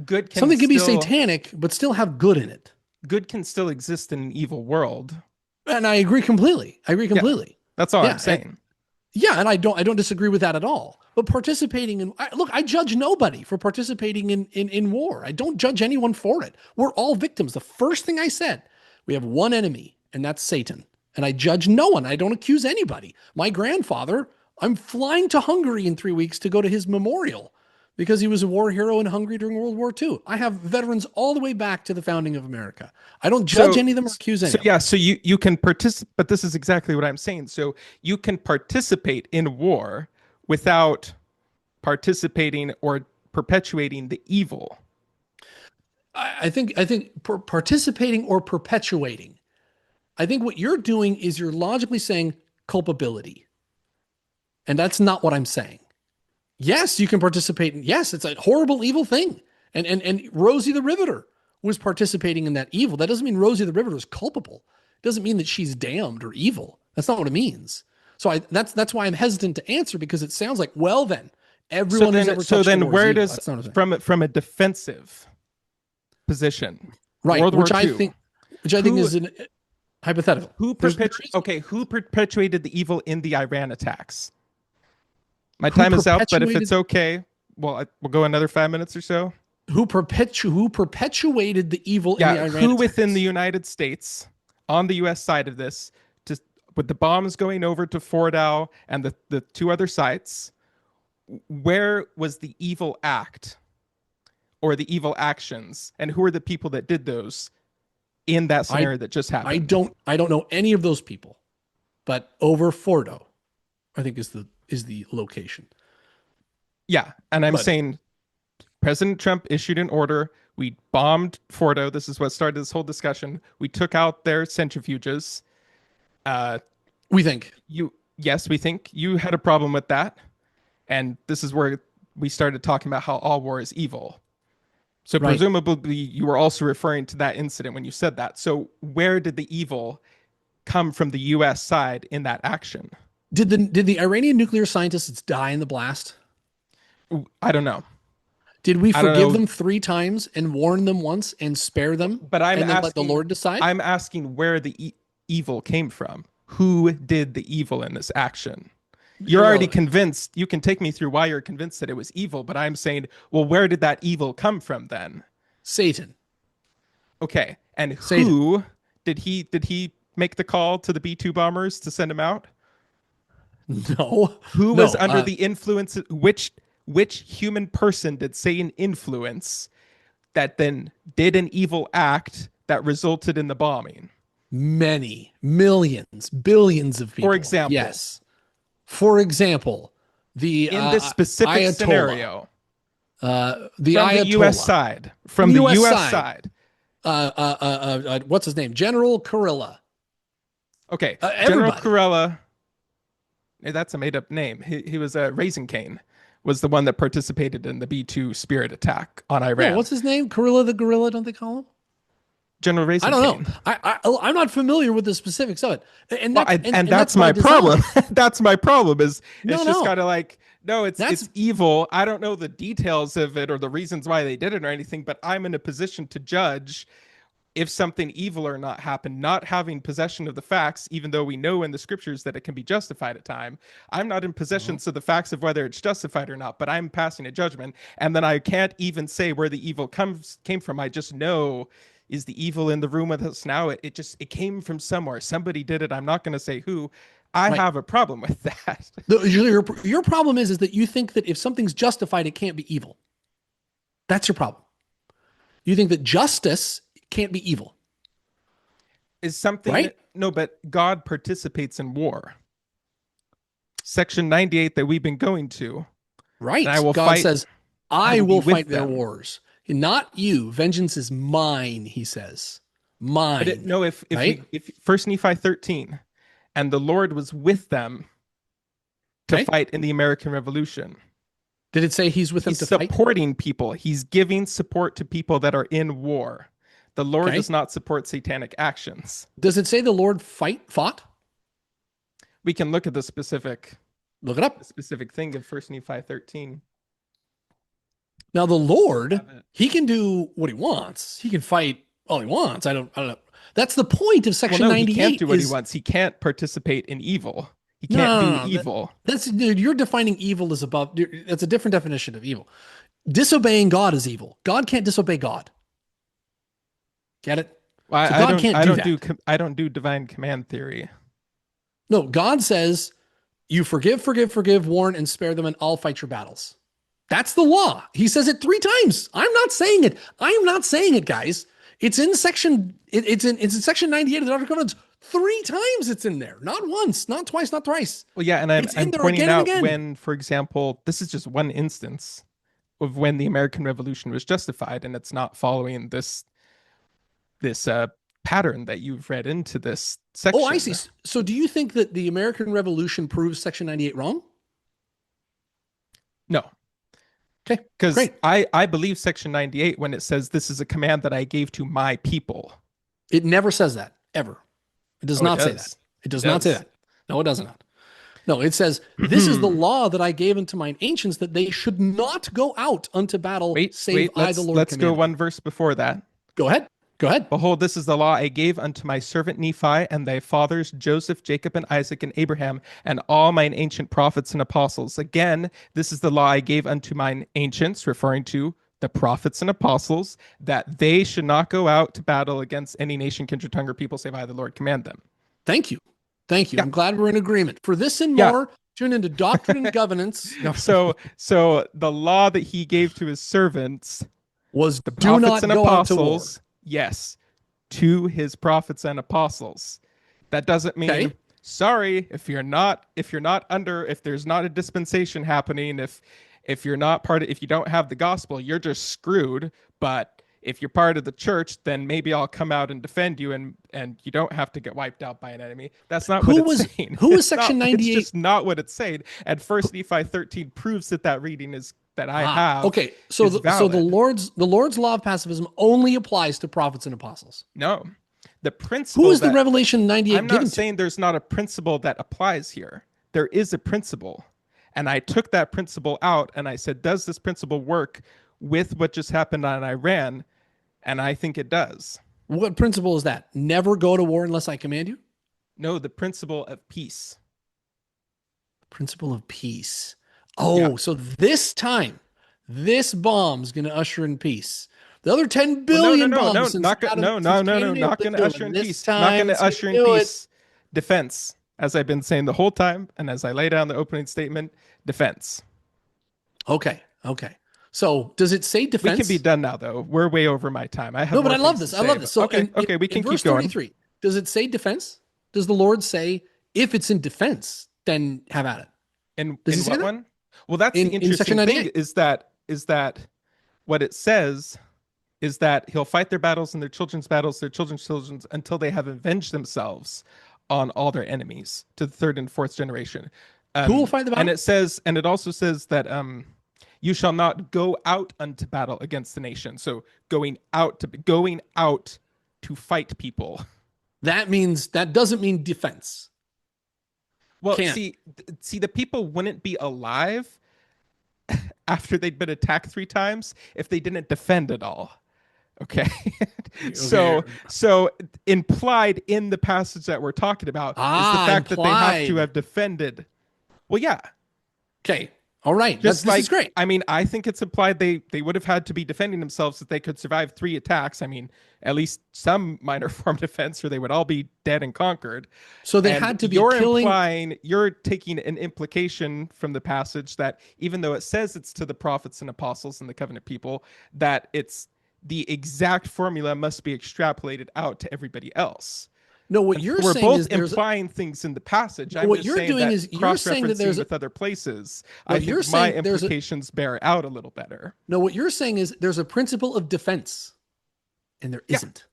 Good can Something can be still, satanic, but still have good in it. good can still exist in an evil world. And I agree completely. Yeah, that's all Yeah, I'm saying. and I don't disagree with that at all. But participating in look, I judge nobody for participating in war. I don't judge anyone for it. We're all victims. The first thing I said, we have one enemy, and that's Satan. And I judge no one. I don't accuse anybody. My grandfather, I'm flying to Hungary in 3 weeks to go to his memorial because he was a war hero in Hungary during World War II. I have veterans all the way back to the founding of America. I don't judge any of them or accuse any of them. Yeah, so you can participate, but this is exactly what I'm saying. So you can participate in war without participating or perpetuating the evil. I think participating or perpetuating. I think what you're doing is you're logically saying culpability. And that's not what I'm saying. Yes, you can participate. Yes, it's a horrible, evil thing. And Rosie the Riveter was participating in that evil. That doesn't mean Rosie the Riveter is culpable. It doesn't mean that she's damned or evil. That's not what it means. So that's why I'm hesitant to answer, because it sounds like, well, then everyone who's ever touched the war where is evil. does from a defensive position, right? World Which War I II, think is an hypothetical. who perpetuated the evil in the Iran attacks? My time is out, but if it's okay, we'll go another 5 minutes or so. Who perpetuated the evil in the Iran who attacks? within the United States, on the U.S. side of this, with the bombs going over to Fordow and the two other sites, where was the evil act or the evil actions, and who are the people that did those in that scenario that just happened? I don't know any of those people, but over Fordo, I think is the location. Yeah, and I'm saying President Trump issued an order. We bombed Fordo. This is what started this whole discussion. We took out their centrifuges. We think. Yes, we think you had a problem with that. And this is where we started talking about how all war is evil. So presumably you were also referring to that incident when you said that. So where did the evil come from the U.S. side in that action? Did the Iranian nuclear scientists die in the blast? I don't know. Did we forgive them 3 times and warn them once and spare them? But I'm and asking, then let the Lord decide? I'm asking where the evil came from. Who did the evil in this action? You're already irrelevant. convinced. You can take me through why you're convinced that it was evil, but I'm saying, well, where did that evil come from then? Satan. Okay, and Satan. who did he make the call to the B-2 bombers to send him out? No, Who was no. under the influence? Which human person did Satan influence that then did an evil act that resulted in the bombing? Many, millions, billions of For people. example, Yes. For example, the in this specific Ayatollah, scenario, the from the U.S. Ayatollah, side, from from the the U.S. U.S. side, side. what's his name? General Kurilla. Okay, General Everybody. Kurella. That's a made-up name. He was a Raising Cane, was the one that participated in the B-2 Spirit attack on No, Iran. what's his name? Kurilla the gorilla, don't they call him? General I Raising don't know. Cane. I'm not familiar with the specifics of it, and Well, that's and and that's that's by my problem. design. That's my problem. Is No, it's just no, kind of like, no, that's it's evil. I don't know the details of it or the reasons why they did it or anything, but I'm in a position to judge if something evil or not happened, not having possession of the facts, even though we know in the scriptures that it can be justified at time. I'm not in possession of the facts of whether it's justified or not, but I'm passing a judgment. And then I can't even say where the evil came from. I just know, is the evil in the room with us now? It came from somewhere. Somebody did it. I'm not going to say who. I right. have a problem with that. Your problem is that you think that if something's justified, it can't be evil. That's your problem. You think that justice can't be evil, Is something right? no, but God participates in war. Section 98 that we've been going to, and I Right. will God fight. says, I I will be will with fight their them. wars. Not you. Vengeance is mine, he says. But Mine. no, if Right? we if First Nephi 13, and the Lord was with them to Okay. fight in the American Revolution. Did it say he's with them He's to fight? supporting people. He's giving support to people that are in war. The Lord Okay. does not support satanic actions. Does it say the Lord fought? We can look at Look it up. the specific thing of First Nephi 13. Now the I Lord, have it. he can do what he wants. He can fight all he wants. I don't know. That's the point of Well, section no, he can't 98 do what he is wants. He can't participate in evil. He no, can't no, do no, no. evil. That's dude, you're defining evil as above. That's a different definition of evil. Disobeying God is evil. God can't disobey God. Get it? Well, So God can't do that. I don't do divine command theory. No, God says, you forgive, warn, and spare them, and I'll fight your battles. That's the law. He says it 3 times. I'm not saying it. I am not saying it, guys. It's in section. It's in section 98 of the Doctrine and Covenants. 3 times it's in there. Not once, not twice, not thrice. Well, yeah, and It's in I'm there pointing again and out again. when, for example, this is just one instance of when the American Revolution was justified, and it's not following this pattern that you've read into this Oh, I see. section. So, do you think that the American Revolution proves section 98 wrong? No, Okay, because great. I believe Section 98 when it says this is a command that I gave to my people. It never says that ever. It does Oh, it not say that. does. It It does not say does. that. No, it does not. No, it says, this is the law that I gave unto mine ancients that they should not go out unto battle, save Wait, I, the Lord, let's go command them. one verse before that. Go ahead. Go ahead. Behold, this is the law I gave unto my servant Nephi and thy fathers Joseph, Jacob, and Isaac, and Abraham, and all mine ancient prophets and apostles. Again, this is the law I gave unto mine ancients, referring to the prophets and apostles, that they should not go out to battle against any nation, kindred, tongue, or people, save I, the Lord, command them. Thank you. Thank you. Yeah, I'm glad we're in agreement. For this and yeah. more, tune into Doctrine and Governance. No, So the law that he gave to his servants, was the do prophets not and go out to war. apostles, yes, to his prophets and apostles. That doesn't mean Okay. sorry if there's not a dispensation happening, if you're not part of, if you don't have the gospel, you're just screwed. But if you're part of the church, then maybe I'll come out and defend you, and you don't have to get wiped out by an enemy. That's not what it's saying. Who was It's not, section it's 98? just not what it's saying. And First Nephi 13 proves that reading is that I have Okay. So is the valid. Lord's law of pacifism only applies to prophets and apostles. No, the Who principle is the that Revelation 98 I'm not given to? saying there's not a principle that applies here. There is a principle. And I took that principle out and I said, does this principle work with what just happened on Iran? And I think it does. What principle is that? Never go to war unless I command you? No, the principle of peace. Principle of peace. Yeah. Oh, so this time, this bomb's going to usher in peace. The other 10 Well, no, no, billion no, no, bombs since not go, Adam, no, since no, no, Cain no, and Abel not been going to usher doing. in This peace. Not time going it's to going usher to in do it. peace. Defense, as I've been saying the whole time, and as I lay down the opening statement, defense. Okay. Okay. So does it say We can be defense? done now, though. We're way over my time. I have No, but more I love things to this. I say. love this. But So okay, okay, we in can keep verse going. 33, does it say defense? Does the Lord say, if it's in defense, then have at it? Does he In say what that? one? Well, that's the In section interesting thing 98? is that what it says is that he'll fight their battles and their children's children's until they have avenged themselves on all their enemies to the third and fourth generation. Who will fight the And battle? it says, and it also says that you shall not go out unto battle against the nation. So going out to fight people. That means that doesn't mean defense. Well, Can't. see, the people wouldn't be alive after they'd been attacked three times if they didn't defend at all. Okay. Okay. So implied in the passage that we're talking about is the fact that they have to Implied. have defended. Well, yeah. Okay. All right. Just This like is great. I mean, I think it's implied they would have had to be defending themselves if they could survive three attacks. I mean, at least some minor form of defense, or they would all be dead and conquered. So they And had to be killing. you're taking an implication from the passage that even though it says it's to the prophets and apostles and the covenant people, that it's the exact formula must be extrapolated out to everybody else. No, what And you're we're saying both is there's implying things in the passage. I'm what just you're saying doing that is you're saying that cross-referencing there's with other places, I what you're think my saying there's a implications bear out a little better. no, what you're saying is there's a principle of defense, and there Yeah. isn't.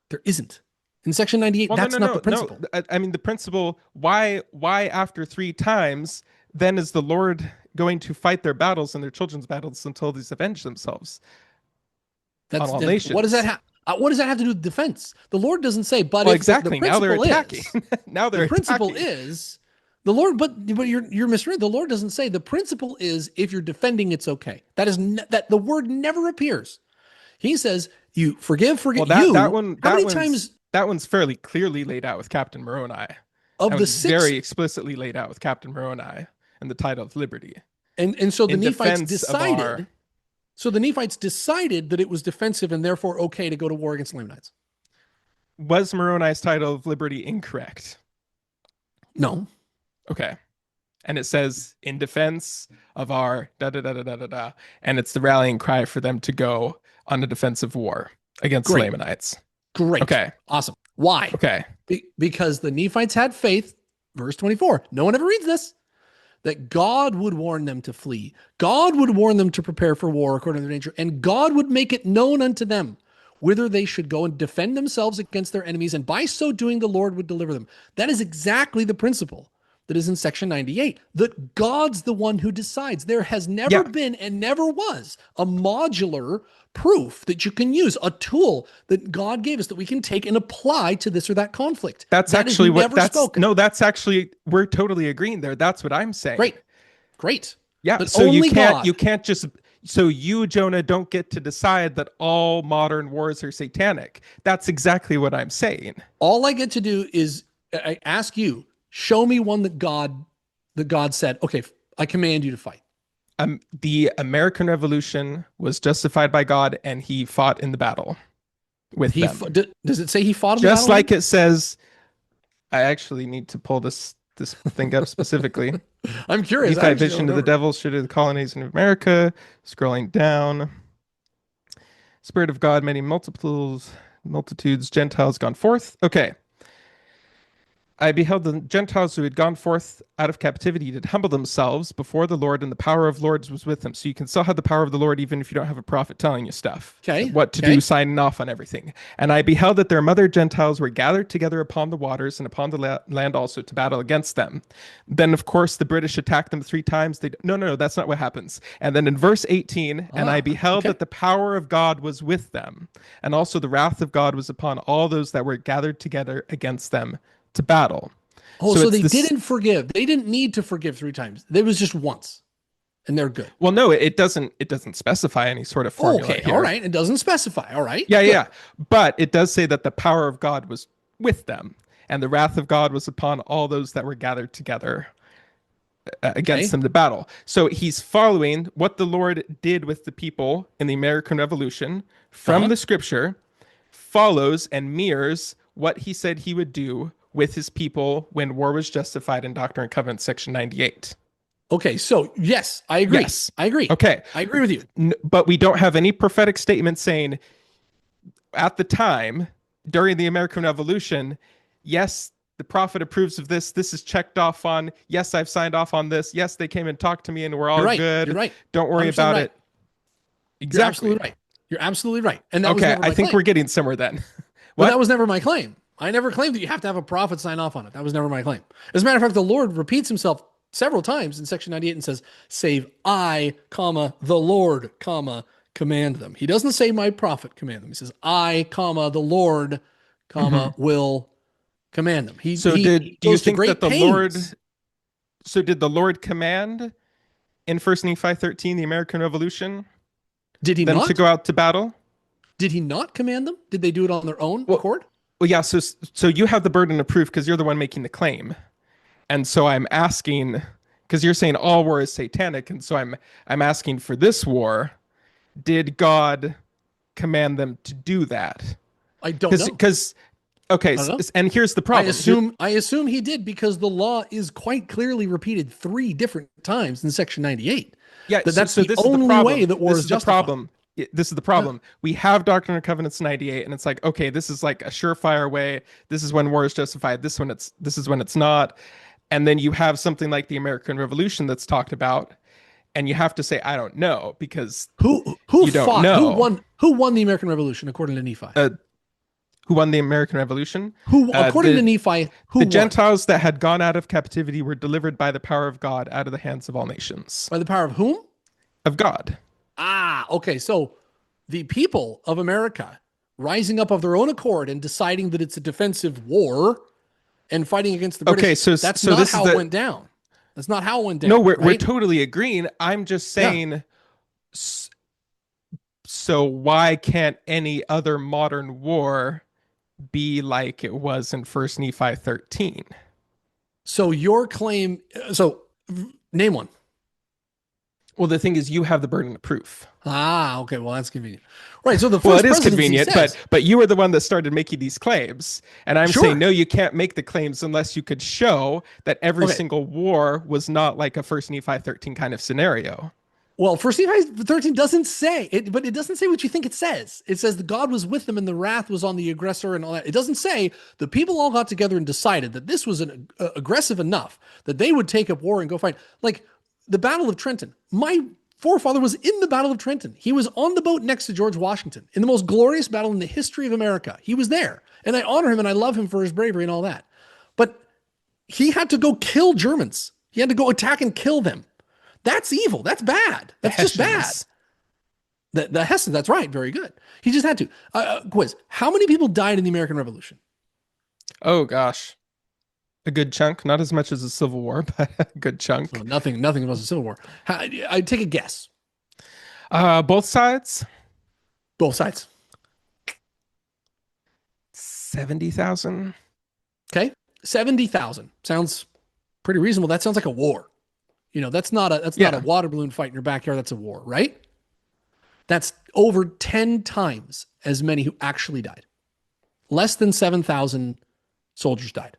There isn't. In section 98, Well, no, that's no, not the no, no. principle. I mean, the principle. Why after three times, then is the Lord going to fight their battles and their children's battles until these avenge themselves on That's all what does that nations? have? What does that have to do with defense? The Lord doesn't say, but Well, if the exactly. Now they're principle attacking. is Now the they're principle attacking. is the Lord, but you're misreading. The Lord doesn't say the principle is if you're defending, it's okay. That is that the word never appears. He says you forgive, Well, forget that you. that one How that many one's times that one's fairly clearly laid out with Captain Moroni. of That the one's six? very explicitly laid out with Captain Moroni and the title of liberty And so the in Nephites defense of our. decided. So the Nephites decided that it was defensive and therefore okay to go to war against the Lamanites. Was Moroni's title of liberty incorrect? No, Okay. And it says in defense of our da da da da da da da, and it's the rallying cry for them to go on a defensive war against the great, Lamanites. great, Okay. awesome. Why? Okay. Because the Nephites had faith. Verse 24. No one ever reads this. That God would warn them to flee. God would warn them to prepare for war according to their nature, and God would make it known unto them whither they should go and defend themselves against their enemies, and by so doing, the Lord would deliver them. That is exactly the principle that is in section 98, that God's the one who decides. There has never Yeah. been and never was a modular proof that you can use, a tool that God gave us that we can take and apply to this or that conflict. That's That is actually what never that's spoken. no, that's actually we're totally agreeing there. That's what I'm saying. Great, great. Yeah. But So only God. you can't just so you, Jonah, don't get to decide that all modern wars are satanic. That's exactly what I'm saying. All I get to do is I ask you, show me one that God said, okay, I command you to fight. The American Revolution was justified by God, and he fought in the battle with them. Does it say he fought in the Just battle? like it says. I actually need to pull this thing up specifically. I'm curious. Nephi vision of the devil should have the colonies in America. Scrolling down. Spirit of God, many multitudes, Gentiles gone forth. Okay. I beheld the Gentiles who had gone forth out of captivity did humble themselves before the Lord, and the power of lords was with them. So you can still have the power of the Lord even if you don't have a prophet telling you stuff. Okay. What to do, signing off on everything. And I beheld that their mother Gentiles were gathered together upon the waters and upon the land also to battle against them. Then, of course, the British attacked them three times. No, that's not what happens. And then in verse 18, and I beheld that the power of God was with them, and also the wrath of God was upon all those that were gathered together against them to battle. Oh, so they didn't forgive. They didn't need to forgive three times. It was just once, and they're good. Well, no, it doesn't specify any sort of formula. Okay, here. all right. It doesn't specify. All right. Yeah. But it does say that the power of God was with them, and the wrath of God was upon all those that were gathered together against Okay. them to battle. So he's following what the Lord did with the people in the American Revolution from Uh-huh. the scripture, follows and mirrors what he said he would do with his people when war was justified in Doctrine and Covenants, section 98. Okay. So yes, I agree. Yes. I agree. Okay. I agree with you. But we don't have any prophetic statement saying at the time during the American Revolution, yes, the prophet approves of this. This is checked off on. Yes, I've signed off on this. Yes, they came and talked to me and we're all You're right. You're good. right. Don't worry 100% about right. it. You're Exactly. absolutely right. You're absolutely right. And that was Okay, never I my think claim. we're getting somewhere then. But that What? was never my claim. I never claimed that you have to have a prophet sign off on it. That was never my claim. As a matter of fact, the Lord repeats himself several times in section 98 and says, save I, comma, the Lord, comma, command them. He doesn't say my prophet command them. He says I, comma, the Lord, Mhm. comma, will command them. He, So he, did he do you goes to think that great the Lord pains. so did the Lord command in First Nephi 13, the American Revolution, Did he them to not? go out to battle? Did he not command them? Did they do it on their own Well, accord? well, yeah, so you have the burden of proof because you're the one making the claim. And so I'm asking because you're saying all war is satanic, and so I'm asking for this war, did God command them to do that? I don't know. Because okay, I don't know. and here's the I problem. Here, assume I assume he did because the law is quite clearly repeated 3 different times in section 98. yeah, That's so the this is the only way problem. that war This is is the justified. problem. This is the Yeah. problem. We have Doctrine and Covenants 98, and it's like, okay, this is like a surefire way. This is when war is justified. This is when it's not. And then you have something like the American Revolution that's talked about, and you have to say, I don't know, because Who you don't fought? know. Who won the American Revolution according to Nephi? Uh, who won the American Revolution? Who according to The Nephi, who the won? Gentiles that had gone out of captivity were delivered by the power of God out of the hands of all nations. By the power of whom? Of God. Ah, okay. So the people of America rising up of their own accord and deciding that it's a defensive war and fighting against the Okay, British. That's so not this is how it the went down. That's not how it went no, down, we're right? totally agreeing. I'm just Yeah. saying, so why can't any other modern war be like it was in First Nephi 13? So your claim, so name one. Well, the thing is, you have the burden of proof. Ah, okay. Well, that's convenient. Right. So the Well, it first is presidency convenient, says, but you were the one that started making these claims, and I'm saying sure. no, you can't make the claims unless you could show that every Okay. single war was not like a First Nephi 13 kind of scenario. Well, First Nephi 13 doesn't say it, but it doesn't say what you think it says. It says the God was with them and the wrath was on the aggressor and all that. It doesn't say the people all got together and decided that this was aggressive enough that they would take up war and go fight. Like the Battle of Trenton. My forefather was in the Battle of Trenton. He was on the boat next to George Washington in the most glorious battle in the history of America. He was there. And I honor him and I love him for his bravery and all that. But he had to go kill Germans. He had to go attack and kill them. That's evil. That's bad. The That's just bad. Hessians. The Hessians, that's right. Very good. He just had to. Quiz. How many people died in the American Revolution? Oh gosh, a good chunk. Not as much as the Civil War, but a good chunk. So nothing was a civil war. I take a guess. Both sides. Both sides. 70,000. Okay. 70,000. Sounds pretty reasonable. That sounds like a war. You know, that's not a water balloon fight in your backyard. That's a war, right? That's over 10 times as many who actually died. Less than 7,000 soldiers died.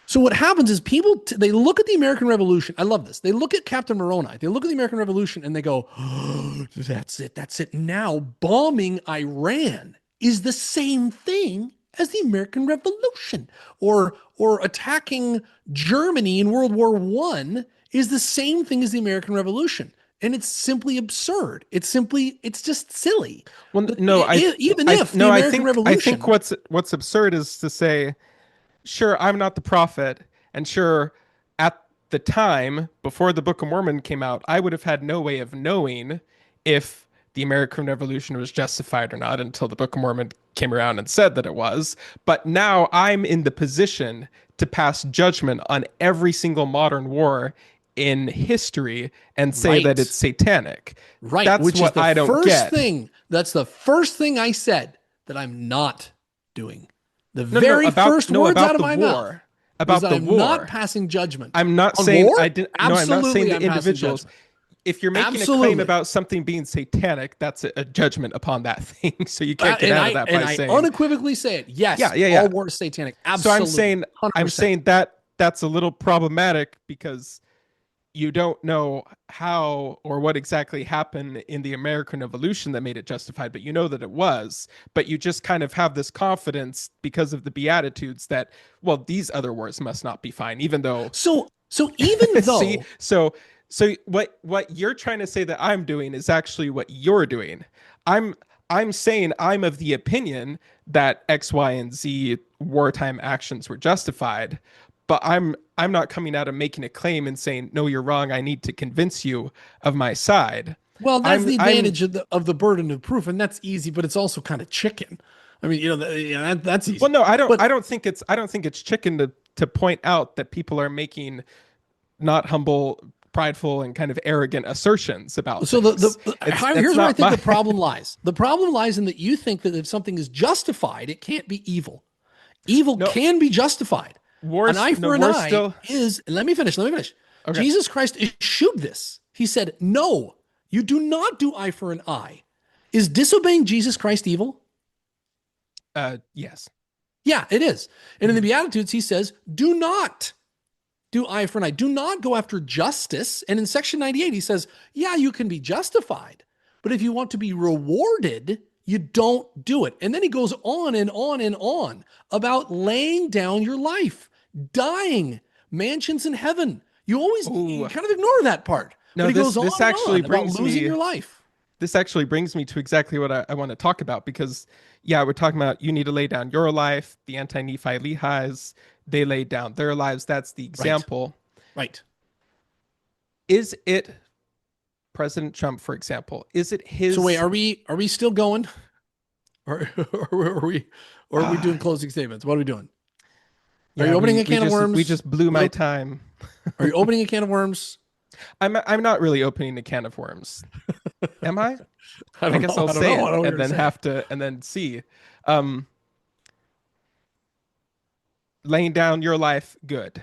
So what happens is people, they look at the American Revolution. I love this. They look at Captain Moroni. They look at the American Revolution and they go, oh, that's it. That's it. Now bombing Iran is the same thing as the American Revolution, or attacking Germany in World War I is the same thing as the American Revolution. And it's simply absurd. It's just silly. Well, no, I think what's absurd is to say, sure, I'm not the prophet, and sure, at the time before the Book of Mormon came out, I would have had no way of knowing if the American Revolution was justified or not until the Book of Mormon came around and said that it was. But now I'm in the position to pass judgment on every single modern war in history and say that it's satanic. Right. That's Which what is the I don't first get. thing. That's the first thing I said that I'm not doing. The No, very about, first no, words about out of the my war. mouth. is about that the I'm not war. passing judgment I'm not on saying war. I didn't. No, I'm not saying Absolutely, the I'm passing individuals. judgment. If you're making a claim Absolutely. about something being satanic, that's a judgment upon that thing. So you can't get And out of I that and by I saying, unequivocally say it. Yes, yeah, yeah, yeah. all war is satanic. So Absolutely, I'm 100%. saying that that's a little problematic because you don't know how or what exactly happened in the American Revolution that made it justified, but you know that it was. But you just kind of have this confidence because of the Beatitudes that, well, these other wars must not be fine, even though So even see, though so what you're trying to say that I'm doing is actually what you're doing. I'm I'm saying I'm of the opinion that X, Y, and Z wartime actions were justified, but I'm not coming out and making a claim and saying, no, you're wrong. I need to convince you of my side. well, that's the I'm advantage of the burden of proof, and that's easy, but it's also kind of chicken. I mean, that's well, easy. no, But I don't think it's chicken to point out that people are making not humble, prideful, and kind of arrogant assertions about so things. It's here's where I not think my the problem lies. The problem lies in that you think that if something is justified, it can't be evil. Evil no can be justified. An eye for an war eye still is, and let me finish. okay. Jesus Christ eschewed this. He said, no, you do not do eye for an eye. Is disobeying Jesus Christ evil? Yes. Yeah, it is. And in the Mhm. Beatitudes, he says, do not do eye for an eye. Do not go after justice. And in section 98, he says, yeah, you can be justified, but if you want to be rewarded, you don't do it. And then he goes on and on and on about laying down your life, dying, mansions in heaven. You Oh kind of ignore that part, but no, he goes this on and actually on about brings losing me your life. to exactly what I want to talk about because yeah, we're talking about you need to lay down your life. The anti-Nephi Lehis, they laid down their lives. That's the Right, example. right. Is it President Trump, for example? Is it So wait, his are we still going? Or, or are we uh, doing closing statements? What are we doing? Are yeah, you opening a can of we worms, just blew my Luke? time. Are you opening a can of worms? I'm not really opening a can of worms. Am I? I I don't guess know. I'll I don't say know. I it don't know what and you're then saying. have to and then see. Um Laying down your life, good.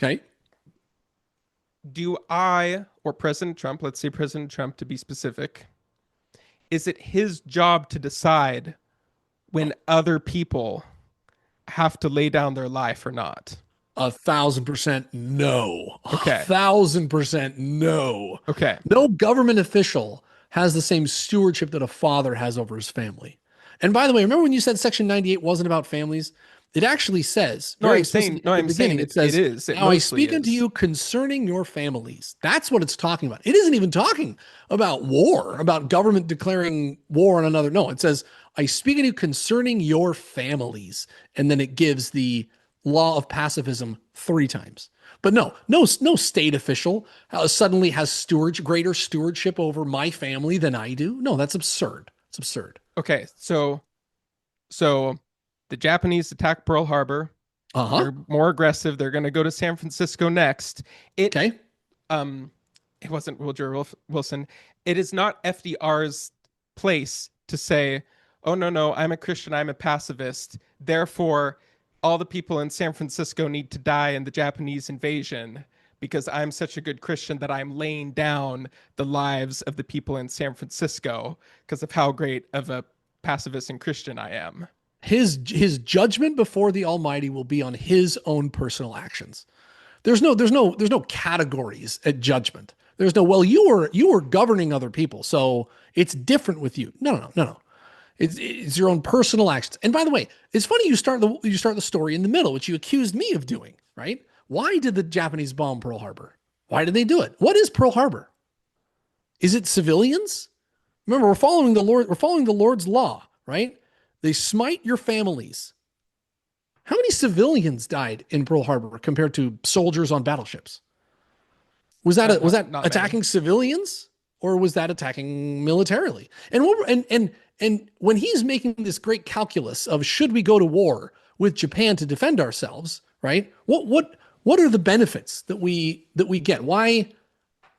Okay. Do I or President Trump, let's say President Trump to be specific, is it his job to decide when other people have to lay down their life or not? 1,000% no. a Okay. thousand percent no. Okay. No government official has the same stewardship that a father has over his family. And by the way, remember when you said Section 98 wasn't about families? It actually says very explicitly at the I'm saying beginning, it it says, is. It now I mostly speak unto is. you concerning your families. That's what it's talking about. It isn't even talking about war, about government declaring war on another. No, it says, I speak unto you concerning your families. And then it gives the law of pacifism 3 times. But no state official suddenly has greater stewardship over my family than I do. No, that's absurd. It's absurd. Okay. So the Japanese attack Pearl Harbor. Uh huh. They're more aggressive. They're going to go to San Francisco next. It Okay. um it wasn't Woodrow Wilson. It is not FDR's place to say, "Oh no, I'm a Christian, I'm a pacifist. Therefore, all the people in San Francisco need to die in the Japanese invasion because I'm such a good Christian that I'm laying down the lives of the people in San Francisco because of how great of a pacifist and Christian I am." His judgment before the Almighty will be on his own personal actions. There's no categories at judgment. There's no, well, you were governing other people, so it's different with you. No. It's your own personal actions. And by the way, it's funny you start the story in the middle, which you accused me of doing, right? Why did the Japanese bomb Pearl Harbor? Why did they do it? What is Pearl Harbor? Is it civilians? Remember, we're following the Lord's law, right? They smite your families. How many civilians died in Pearl Harbor compared to soldiers on battleships? Was that Not many. attacking civilians or was that attacking militarily? And when he's making this great calculus of should we go to war with Japan to defend ourselves, right? What are the benefits that we get? Why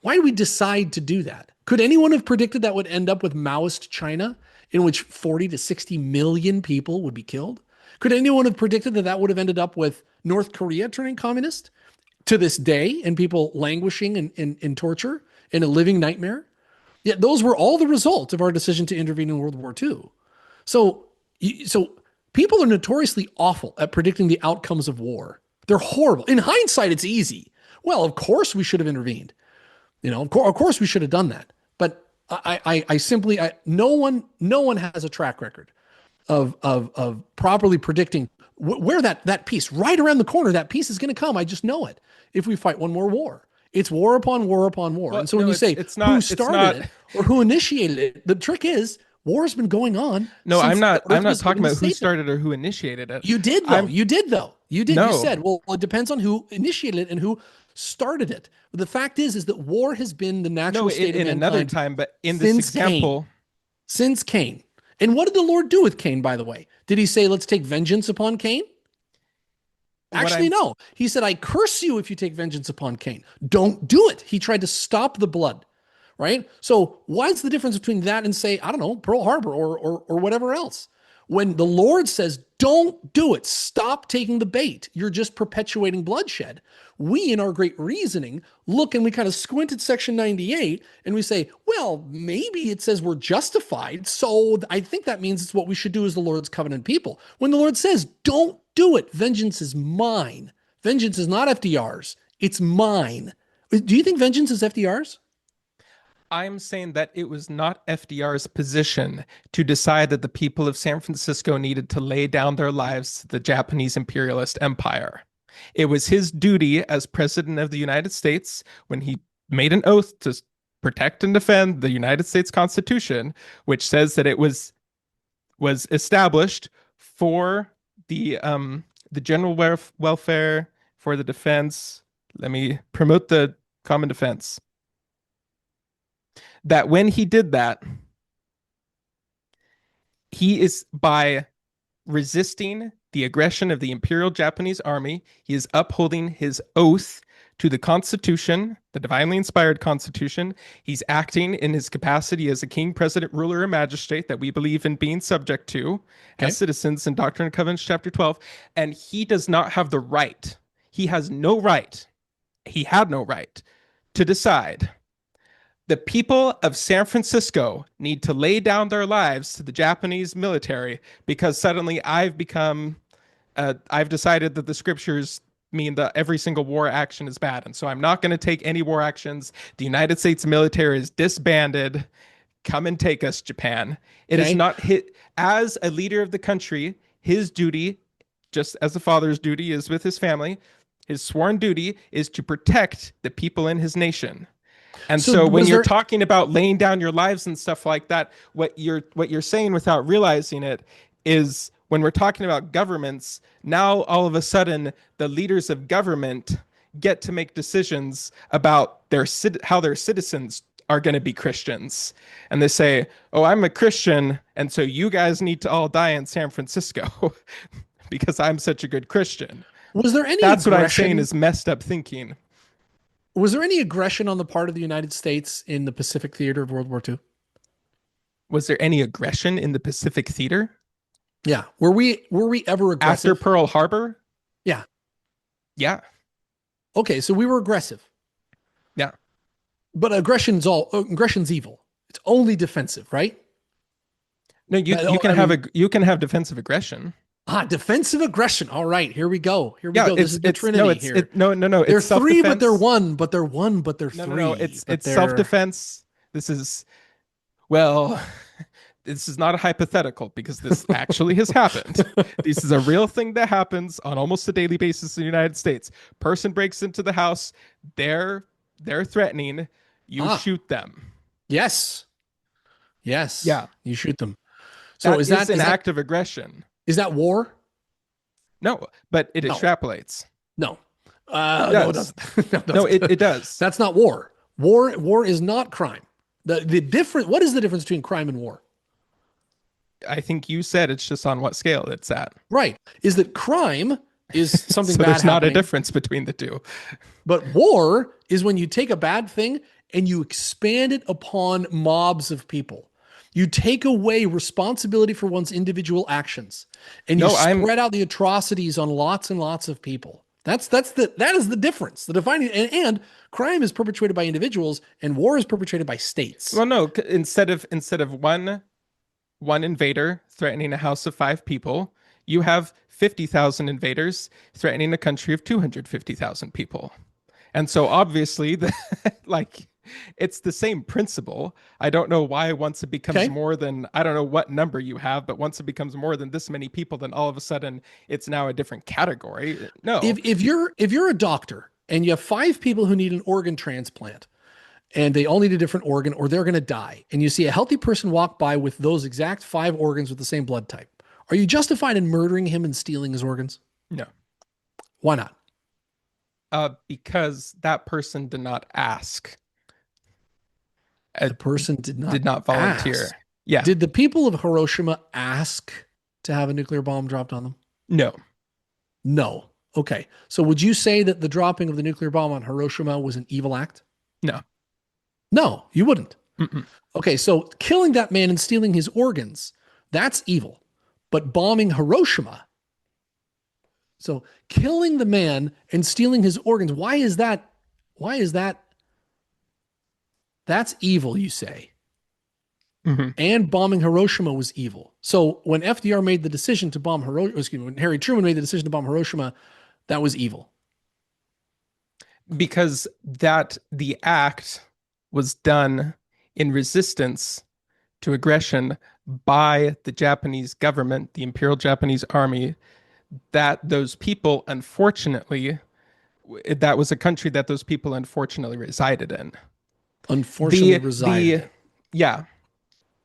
do we decide to do that? Could anyone have predicted that would end up with Maoist China, in which 40 to 60 million people would be killed? Could anyone have predicted that would have ended up with North Korea turning communist to this day, and people languishing in torture in a living nightmare. Yet those were all the result of our decision to intervene in World War II. So, so people are notoriously awful at predicting the outcomes of war. They're horrible. In hindsight, it's easy. Well, of course we should have intervened. Of course we should have done that. But no one has a track record of properly predicting where that peace, right around the corner, that peace is going to come. I just know it. If we fight one more war, it's war upon war upon war. Well, and so when you say who started it or who initiated it, the trick is war's been going on. No, I'm not talking about who started or who initiated it. You did though. You did. No. You said, well, it depends on who initiated it and who started it. But the fact is that war has been the natural state of mankind another time, but in this example, since Cain. And what did the Lord do with Cain, by the way? Did he say, let's take vengeance upon Cain? Actually, no. He said, I curse you if you take vengeance upon Cain. Don't do it. He tried to stop the blood, right? So what's the difference between that and, say, I don't know, Pearl Harbor or whatever else? When the Lord says, don't do it, stop taking the bait, you're just perpetuating bloodshed. We, in our great reasoning, look and we kind of squint at section 98 and we say, well, maybe it says we're justified, so I think that means it's what we should do as the Lord's covenant people. When the Lord says, don't do it, vengeance is mine. Vengeance is not FDR's, it's mine. Do you think vengeance is FDR's? I'm saying that it was not FDR's position to decide that the people of San Francisco needed to lay down their lives to the Japanese imperialist empire. It was his duty as president of the United States, when he made an oath to protect and defend the United States Constitution, which says that it was established for the general welfare, for the defense. Let me promote the common defense. That when he did that, he is, by resisting the aggression of the Imperial Japanese Army, he is upholding his oath to the Constitution, the divinely inspired Constitution. He's acting in his capacity as a king, president, ruler, or magistrate that we believe in being subject to as citizens in Doctrine and Covenants, chapter 12. And he does not have the right. He has no right. He had no right to decide the people of San Francisco need to lay down their lives to the Japanese military because suddenly I've decided that the scriptures mean that every single war action is bad. And so I'm not going to take any war actions. The United States military is disbanded. Come and take us, Japan. It is not as a leader of the country, his duty, just as a father's duty is with his family, his sworn duty is to protect the people in his nation. And so when you're talking about laying down your lives and stuff like that, what you're saying without realizing it is, when we're talking about governments, now all of a sudden the leaders of government get to make decisions about how their citizens are going to be Christians. And they say, oh, I'm a Christian, and so you guys need to all die in San Francisco because I'm such a good Christian. Was there any That's what I'm saying is messed up thinking. Was there any aggression on the part of the United States in the Pacific theater of World War II? Was there any aggression in the Pacific theater? Yeah. Were we ever aggressive? After Pearl Harbor? Yeah. Yeah. Okay, so we were aggressive. Yeah. But aggression's evil. It's only defensive, right? No, you can have defensive aggression. Defensive aggression. All right, here we go. This is the Trinity here. No. They're three, but they're one. But they're one, but they're three. No. It's self-defense. This is not a hypothetical because this actually has happened. This is a real thing that happens on almost a daily basis in the United States. Person breaks into the house. They're threatening. You shoot them. Yes. Yeah. You shoot them. So is that an act of aggression? Is that war? No, but it extrapolates. No. No, it doesn't. No, it does. That's not war. War is not crime. What is the difference between crime and war? I think you said it's just on what scale it's at. Right. Is that crime is something so bad there's not happening. A difference between the two. But war is when you take a bad thing and you expand it upon mobs of people. You take away responsibility for one's individual actions, and you No, spread out the atrocities on lots and lots of people. That is the difference. The defining and crime is perpetrated by individuals, and war is perpetrated by states. well, no, instead of one invader threatening a house of 5 people, you have 50,000 invaders threatening a country of 250,000 people. And so obviously like it's the same principle. I don't know why once it becomes Okay. more than, I don't know what number you have, but once it becomes more than this many people, then all of a sudden it's now a different category. No. If you're a doctor and you have 5 people who need an organ transplant, and they all need a different organ or they're going to die, and you see a healthy person walk by with those exact 5 organs with the same blood type, are you justified in murdering him and stealing his organs? No. Why not? Because that person did not ask. The person did Did not volunteer. ask. Yeah. Did the people of Hiroshima ask to have a nuclear bomb dropped on them? No. No. Okay. So would you say that the dropping of the nuclear bomb on Hiroshima was an evil act? No. No, you wouldn't. Mm-mm. Okay. So killing that man and stealing his organs, that's evil. But bombing Hiroshima, so killing the man and stealing his organs, why is that? Why is that? That's evil, you say. Mhm. And bombing Hiroshima was evil. So when FDR made the decision to bomb Hiroshima, excuse me, when Harry Truman made the decision to bomb Hiroshima, that was evil. Because the act was done in resistance to aggression by the Japanese government, the Imperial Japanese Army, that those people, unfortunately, that was a country that those people unfortunately resided in. Unfortunately, The resided. yeah.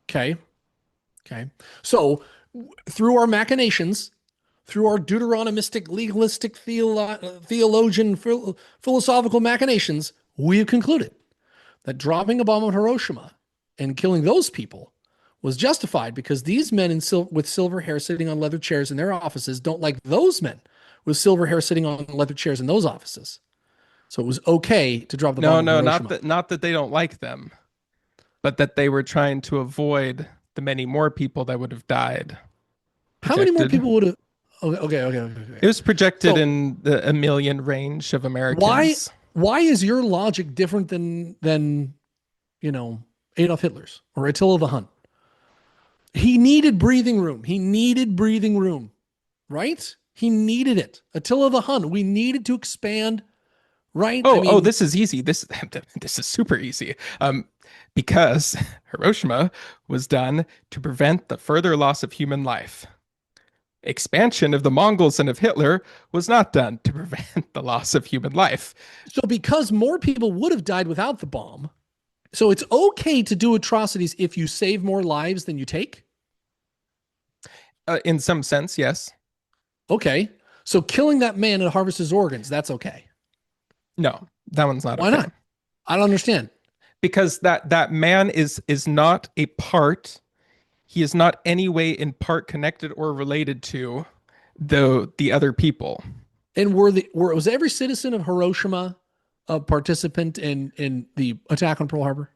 Okay. Okay. So through our machinations, through our Deuteronomistic, legalistic, theologian, philosophical machinations, we have concluded that dropping a bomb on Hiroshima and killing those people was justified because these men with silver hair sitting on leather chairs in their offices don't like those men with silver hair sitting on leather chairs in those offices. So it was okay to drop the No, bomb on no, Hiroshima. not that they don't like them, but that they were trying to avoid the many more people that would have died. How many more Projected. people would have? Okay. It was projected So in the a million range of why Americans. why is your logic different than Adolf Hitler's or Attila the Hun? He needed breathing room. He needed breathing room, right? He needed it. Attila the Hun, we needed to expand, right? I Oh, mean, this is easy. This is super easy. Because Hiroshima was done to prevent the further loss of human life. Expansion of the Mongols and of Hitler was not done to prevent the loss of human life. so because more people would have died without the bomb, so it's okay to do atrocities if you save more lives than you take? In some sense, yes. Okay. So killing that man and harvest his organs, that's okay. No, that one's not Why okay. not? I don't understand. Because that man is not a part. He is not any way in part connected or related to the other people. And was every citizen of Hiroshima a participant in the attack on Pearl Harbor?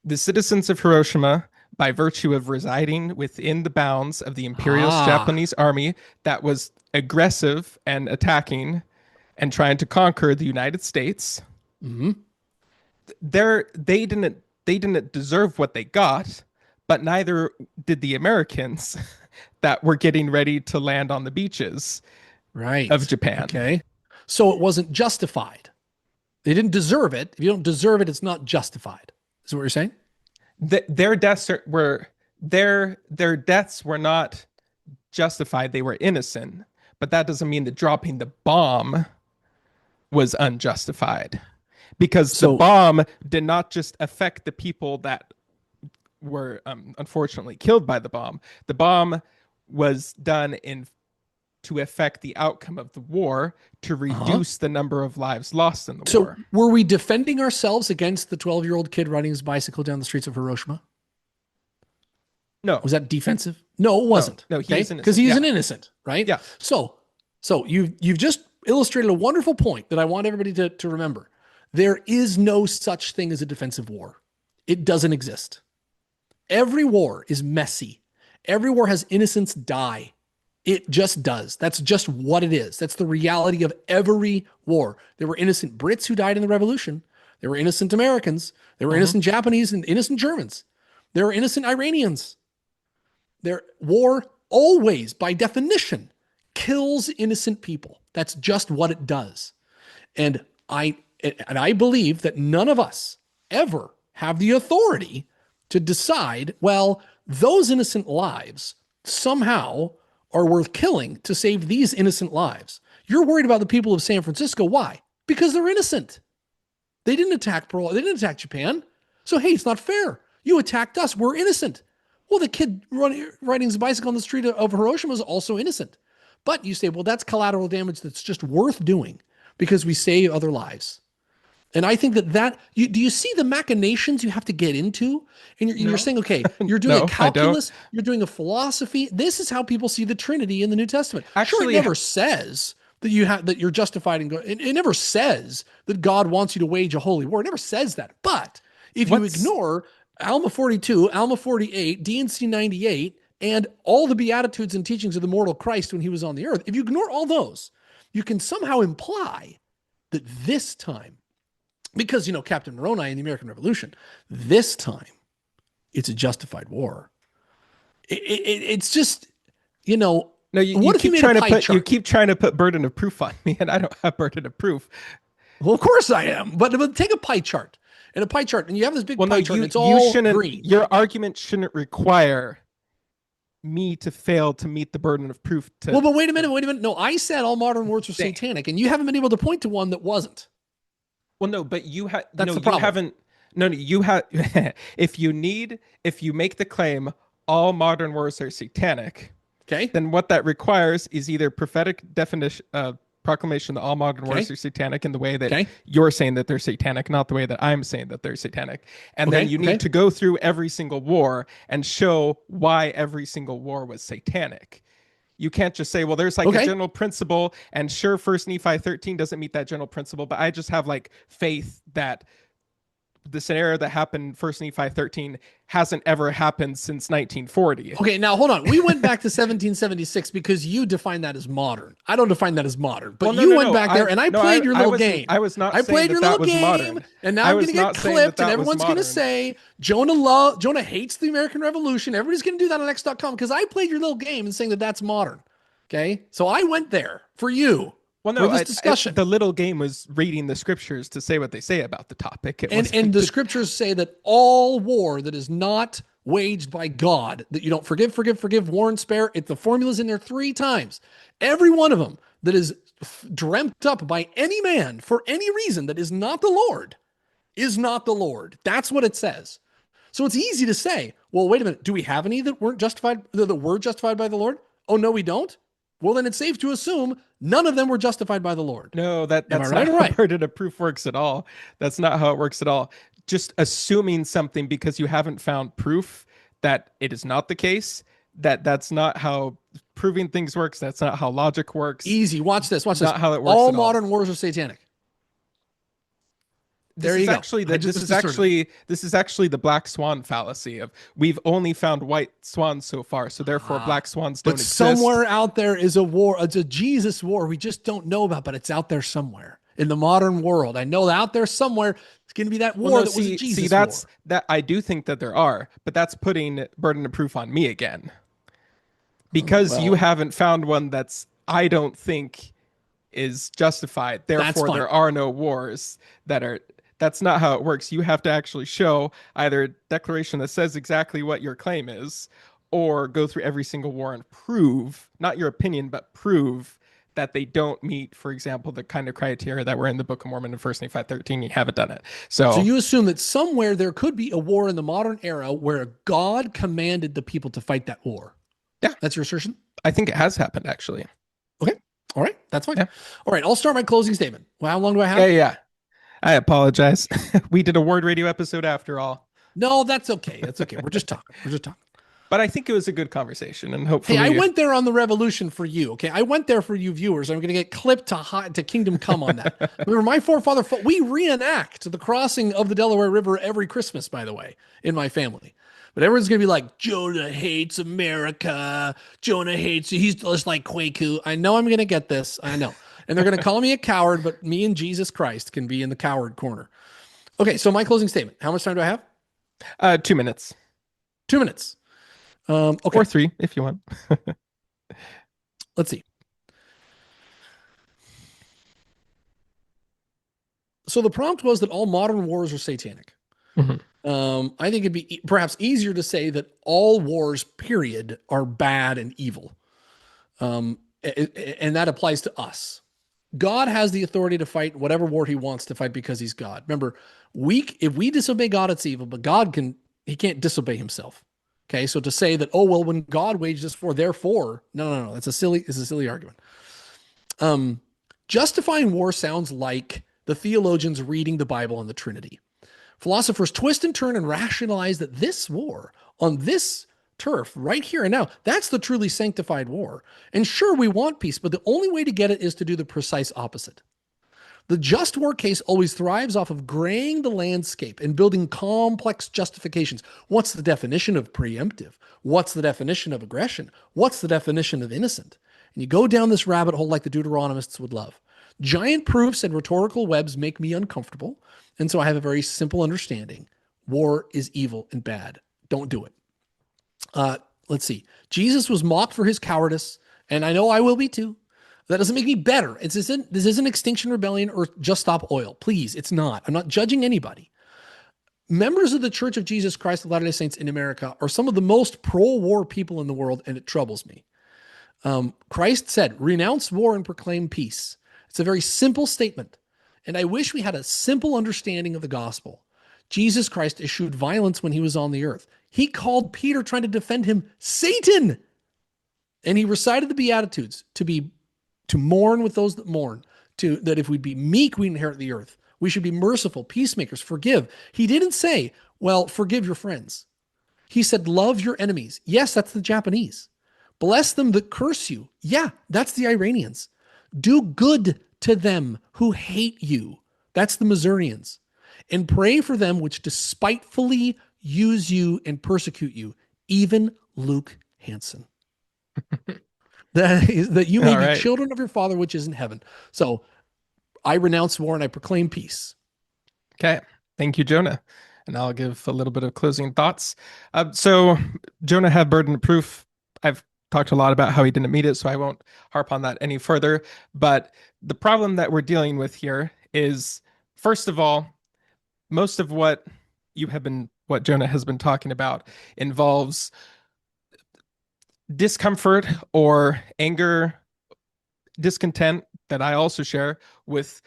The citizens of Hiroshima, by virtue of residing within the bounds of the imperialist Ah, Japanese army that was aggressive and attacking and trying to conquer the United States, hmm they didn't deserve what they got, but neither did the Americans that were getting ready to land on the beaches of right. Japan. Okay. So it wasn't justified. They didn't deserve it. If you don't deserve it, it's not justified. Is that what you're saying? Their deaths were their deaths were not justified. They were innocent, but that doesn't mean that dropping the bomb was unjustified, because the So bomb did not just affect the people that were unfortunately killed by the bomb. The bomb was done in to affect the outcome of the war, to uh-huh. reduce the number of lives lost in the So war. were we defending ourselves against the 12-year-old kid riding his bicycle down the streets of Hiroshima? No, Was that defensive? No, it wasn't. no, he was innocent. Because he's Yeah. an innocent, right? Yeah. So you've just illustrated a wonderful point that I want everybody to remember. There is no such thing as a defensive war. It doesn't exist. Every war is messy. Every war has innocents die. It just does. That's just what it is. That's the reality of every war. There were innocent Brits who died in the revolution. There were innocent Americans. There were innocent Japanese and innocent Germans. There were innocent Iranians. War always, by definition, kills innocent people. That's just what it does. And I believe that none of us ever have the authority to decide, well, those innocent lives somehow are worth killing to save these innocent lives. You're worried about the people of San Francisco. Why? Because they're innocent. They didn't attack Pearl. They didn't attack Japan. So, hey, it's not fair. You attacked us. We're innocent. Well, the kid riding his bicycle on the street of Hiroshima is also innocent. But you say, well, that's collateral damage that's just worth doing because we save other lives. And I think do you see the machinations you have to get into? And you're saying, okay, you're doing a calculus, you're doing a philosophy. This is how people see the Trinity in the New Testament. Actually, it never says that you're justified in God. It never says that God wants you to wage a holy war. It never says that. But if you ignore Alma 42, Alma 48, D&C 98, and all the Beatitudes and teachings of the mortal Christ when he was on the earth, if you ignore all those, you can somehow imply that this time, because, Captain Moroni in the American Revolution, this time it's a justified war. It's just, No, you keep trying to put burden of proof on me, and I don't have burden of proof. Well, of course I am. But take a pie chart. And you have this big pie chart, and it's all green. Your argument shouldn't require me to fail to meet the burden of proof. Well, but wait a minute. No, I said all modern wars are satanic, and you haven't been able to point to one that wasn't. Well, no, but you have. That's the problem. You haven't. No, you have. If you make the claim all modern wars are satanic, okay, then what that requires is either prophetic definition, proclamation that all modern wars are satanic in the way that you're saying that they're satanic, not the way that I'm saying that they're satanic. And then you need to go through every single war and show why every single war was satanic. You can't just say, well, there's a general principle, and sure, 1 Nephi 13 doesn't meet that general principle, but I just have faith that the scenario that happened 1 Nephi 13 hasn't ever happened since 1940. Okay, now hold on. We went back to 1776 because you defined that as modern. I don't define that as modern, but you went back there and I played your little game. I was not saying that was modern. And now I'm going to get clipped and everyone's going to say Jonah hates the American Revolution. Everybody's going to do that on X.com because I played your little game and saying that that's modern. Okay, so I went there for you. Well, no, this discussion. The little game was reading the scriptures to say what they say about the topic. And the scriptures say that all war that is not waged by God, that you don't forgive, war and spare. The formula's in there 3 times. Every one of them that is dreamt up by any man for any reason that is not the Lord is not the Lord. That's what it says. So it's easy to say, well, wait a minute. Do we have any that weren't justified, that were justified by the Lord? Oh, no, we don't. Well, then it's safe to assume none of them were justified by the Lord. No, that's not how burden of proof works at all. That's not how it works at all. Just assuming something because you haven't found proof that it is not the case, that's not how proving things works. That's not how logic works. Easy. Watch this. Not how it works all modern wars are satanic. There you go. This is actually the black swan fallacy of we've only found white swans so far, so therefore black swans don't exist. But somewhere out there is a war. It's a Jesus war we just don't know about, but it's out there somewhere in the modern world. I know out there somewhere it's going to be that war that was a Jesus war. That I do think that there are, but that's putting burden of proof on me again because you haven't found one I don't think is justified. Therefore, there are no wars that are. That's not how it works. You have to actually show either a declaration that says exactly what your claim is, or go through every single war and prove, not your opinion, but prove that they don't meet, for example, the kind of criteria that were in the Book of Mormon in 1 Nephi 13. You haven't done it. So you assume that somewhere there could be a war in the modern era where God commanded the people to fight that war. Yeah. That's your assertion? I think it has happened, actually. Okay. All right. That's fine. Yeah. All right. I'll start my closing statement. Well, how long do I have? Yeah. I apologize. We did a Word Radio episode after all. No, that's okay. That's okay. We're just talking. But I think it was a good conversation, and hopefully, I went there on the revolution for you. Okay, I went there for you viewers. I'm going to get clipped to Kingdom Come on that. Remember, my forefather. We reenact the crossing of the Delaware River every Christmas. By the way, in my family, But everyone's going to be like, Jonah hates America. Jonah hates, he's just like Kwaku. I know I'm going to get this. I know. And they're going to call me a coward, but me and Jesus Christ can be in the coward corner. Okay, so my closing statement. How much time do I have? 2 minutes 2 minutes. or Okay, 3 if you want. let's see. So the prompt was that all modern wars are satanic. Mhm. I think it'd be perhaps easier to say that all wars, period, are bad and evil. And that applies to us. God has the authority to fight whatever war he wants to fight because he's God. Remember, if we disobey God, it's evil, but he can't disobey himself. Okay, so to say that, oh well, when God waged this war, therefore, no, it's a silly argument. Um, Justifying war sounds like the theologians reading the Bible on the Trinity. Philosophers twist and turn and rationalize that this war on this turf right here and now, that's the truly sanctified war. And sure, we want peace, but the only way to get it is to do the precise opposite. The just war case always thrives off of graying the landscape and building complex justifications. What's the definition of preemptive? What's the definition of aggression? What's the definition of innocent? And you go down this rabbit hole like the Deuteronomists would love. Giant proofs and rhetorical webs make me uncomfortable. And so I have a very simple understanding. War is evil and bad. Don't do it. Let's see. Jesus was mocked for his cowardice, and I know I will be too. That doesn't make me better. This isn't Extinction Rebellion or Just Stop Oil. Please, it's not. I'm not judging anybody. Members of the Church of Jesus Christ of Latter-day Saints in America are some of the most pro-war people in the world, and it troubles me. Christ said, renounce war and proclaim peace. It's a very simple statement, and I wish we had a simple understanding of the gospel. Jesus Christ eschewed violence when he was on the earth. He called Peter trying to defend him Satan, and he recited the Beatitudes to mourn with those that mourn, that if we'd be meek, we inherit the earth. We should be merciful, peacemakers, forgive. He didn't say, well, forgive your friends. He said, love your enemies. Yes, that's the Japanese. Bless them that curse you. Yeah, that's the Iranians. Do good to them who hate you. That's the Missourians. And pray for them which despitefully use you and persecute you, even Luke Hanson. that you may All be right. children of your Father which is in heaven. So I renounce war and I proclaim peace. Okay. Thank you, Jonah. And I'll give a little bit of closing thoughts. So Jonah had burden of proof. I've talked a lot about how he didn't meet it, so I won't harp on that any further. But the problem that we're dealing with here is, first of all, most of what Jonah has been talking about involves discomfort or anger, discontent that I also share with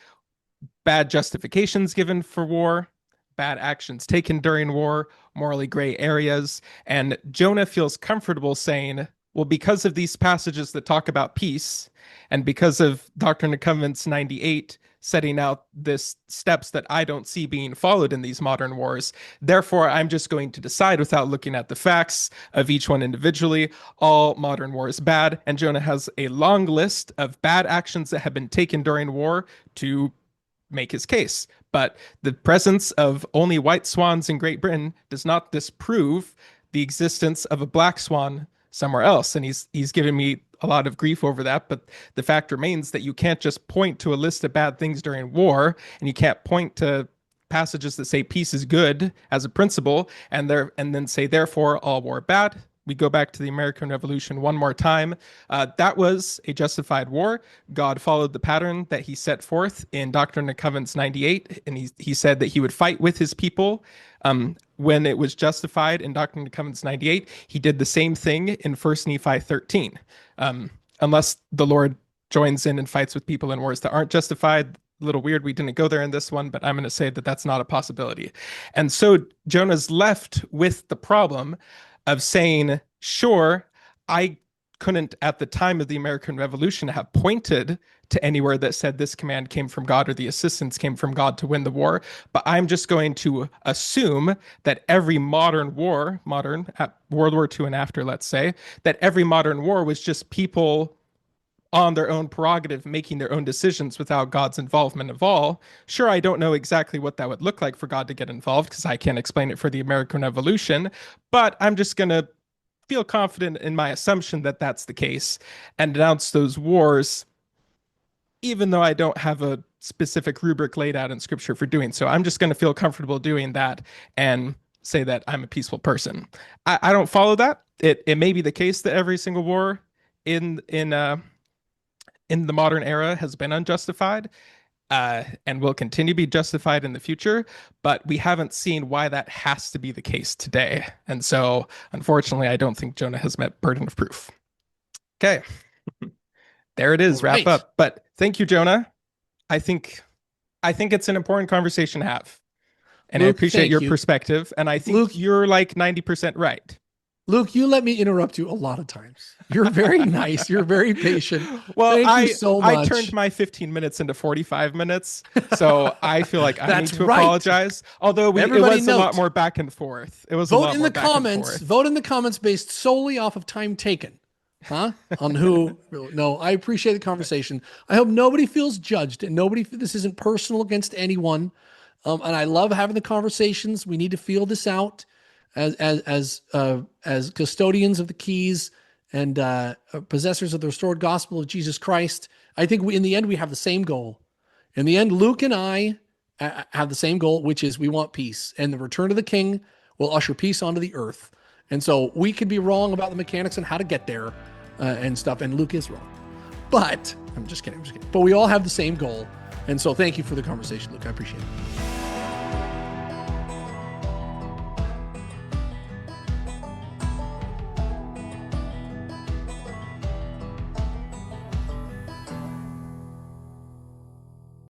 bad justifications given for war, bad actions taken during war, morally gray areas. And Jonah feels comfortable saying, well, because of these passages that talk about peace, and because of Doctrine and Covenants 98 setting out this steps that I don't see being followed in these modern wars, therefore I'm just going to decide without looking at the facts of each one individually, all modern war is bad. And Jonah has a long list of bad actions that have been taken during war to make his case. But the presence of only white swans in Great Britain does not disprove the existence of a black swan somewhere else. And he's given me a lot of grief over that. But the fact remains that you can't just point to a list of bad things during war, and you can't point to passages that say peace is good as a principle and then say therefore all war bad. We go back to the American Revolution one more time. That was a justified war. God followed the pattern that he set forth in Doctrine and Covenants 98, and he said that he would fight with his people. When it was justified in Doctrine and Covenants 98, he did the same thing in 1 Nephi 13. Unless the Lord joins in and fights with people in wars that aren't justified. A little weird. We didn't go there in this one, but I'm going to say that that's not a possibility. And so Jonah's left with the problem of saying, sure, I couldn't at the time of the American Revolution have pointed to anywhere that said this command came from God or the assistance came from God to win the war, but I'm just going to assume that every modern war, World War II and after, let's say, that every modern war was just people on their own prerogative, making their own decisions without God's involvement at all. Sure, I don't know exactly what that would look like for God to get involved because I can't explain it for the American Revolution, but I'm just going to feel confident in my assumption that that's the case and denounce those wars, even though I don't have a specific rubric laid out in scripture for doing so. I'm just going to feel comfortable doing that and say that I'm a peaceful person. I don't follow that. It may be the case that every single war in the modern era has been unjustified, and will continue to be justified in the future, but we haven't seen why that has to be the case today. And so, unfortunately, I don't think Jonah has met burden of proof. Okay, there it is, wrap up. But thank you, Jonah. I think it's an important conversation to have, and Luke, I appreciate your perspective. And I think Luke, you're like 90% right. Luke, you let me interrupt you a lot of times. You're very nice. You're very patient. Well, Thank you so much. I turned my 15 minutes into 45 minutes, so I feel like I need to apologize. Although it was a lot more back and forth. It was vote in the comments. Vote in the comments based solely off of time taken. Huh? On who? No, I appreciate the conversation. I hope nobody feels judged and this isn't personal against anyone. And I love having the conversations. We need to feel this out as custodians of the keys and possessors of the restored gospel of Jesus Christ. I think in the end, we have the same goal. In the end, Luke and I have the same goal, which is we want peace, and the return of the King will usher peace onto the earth. And so we could be wrong about the mechanics and how to get there and stuff. And Luke is wrong, but I'm just kidding. But we all have the same goal. And so thank you for the conversation, Luke. I appreciate it.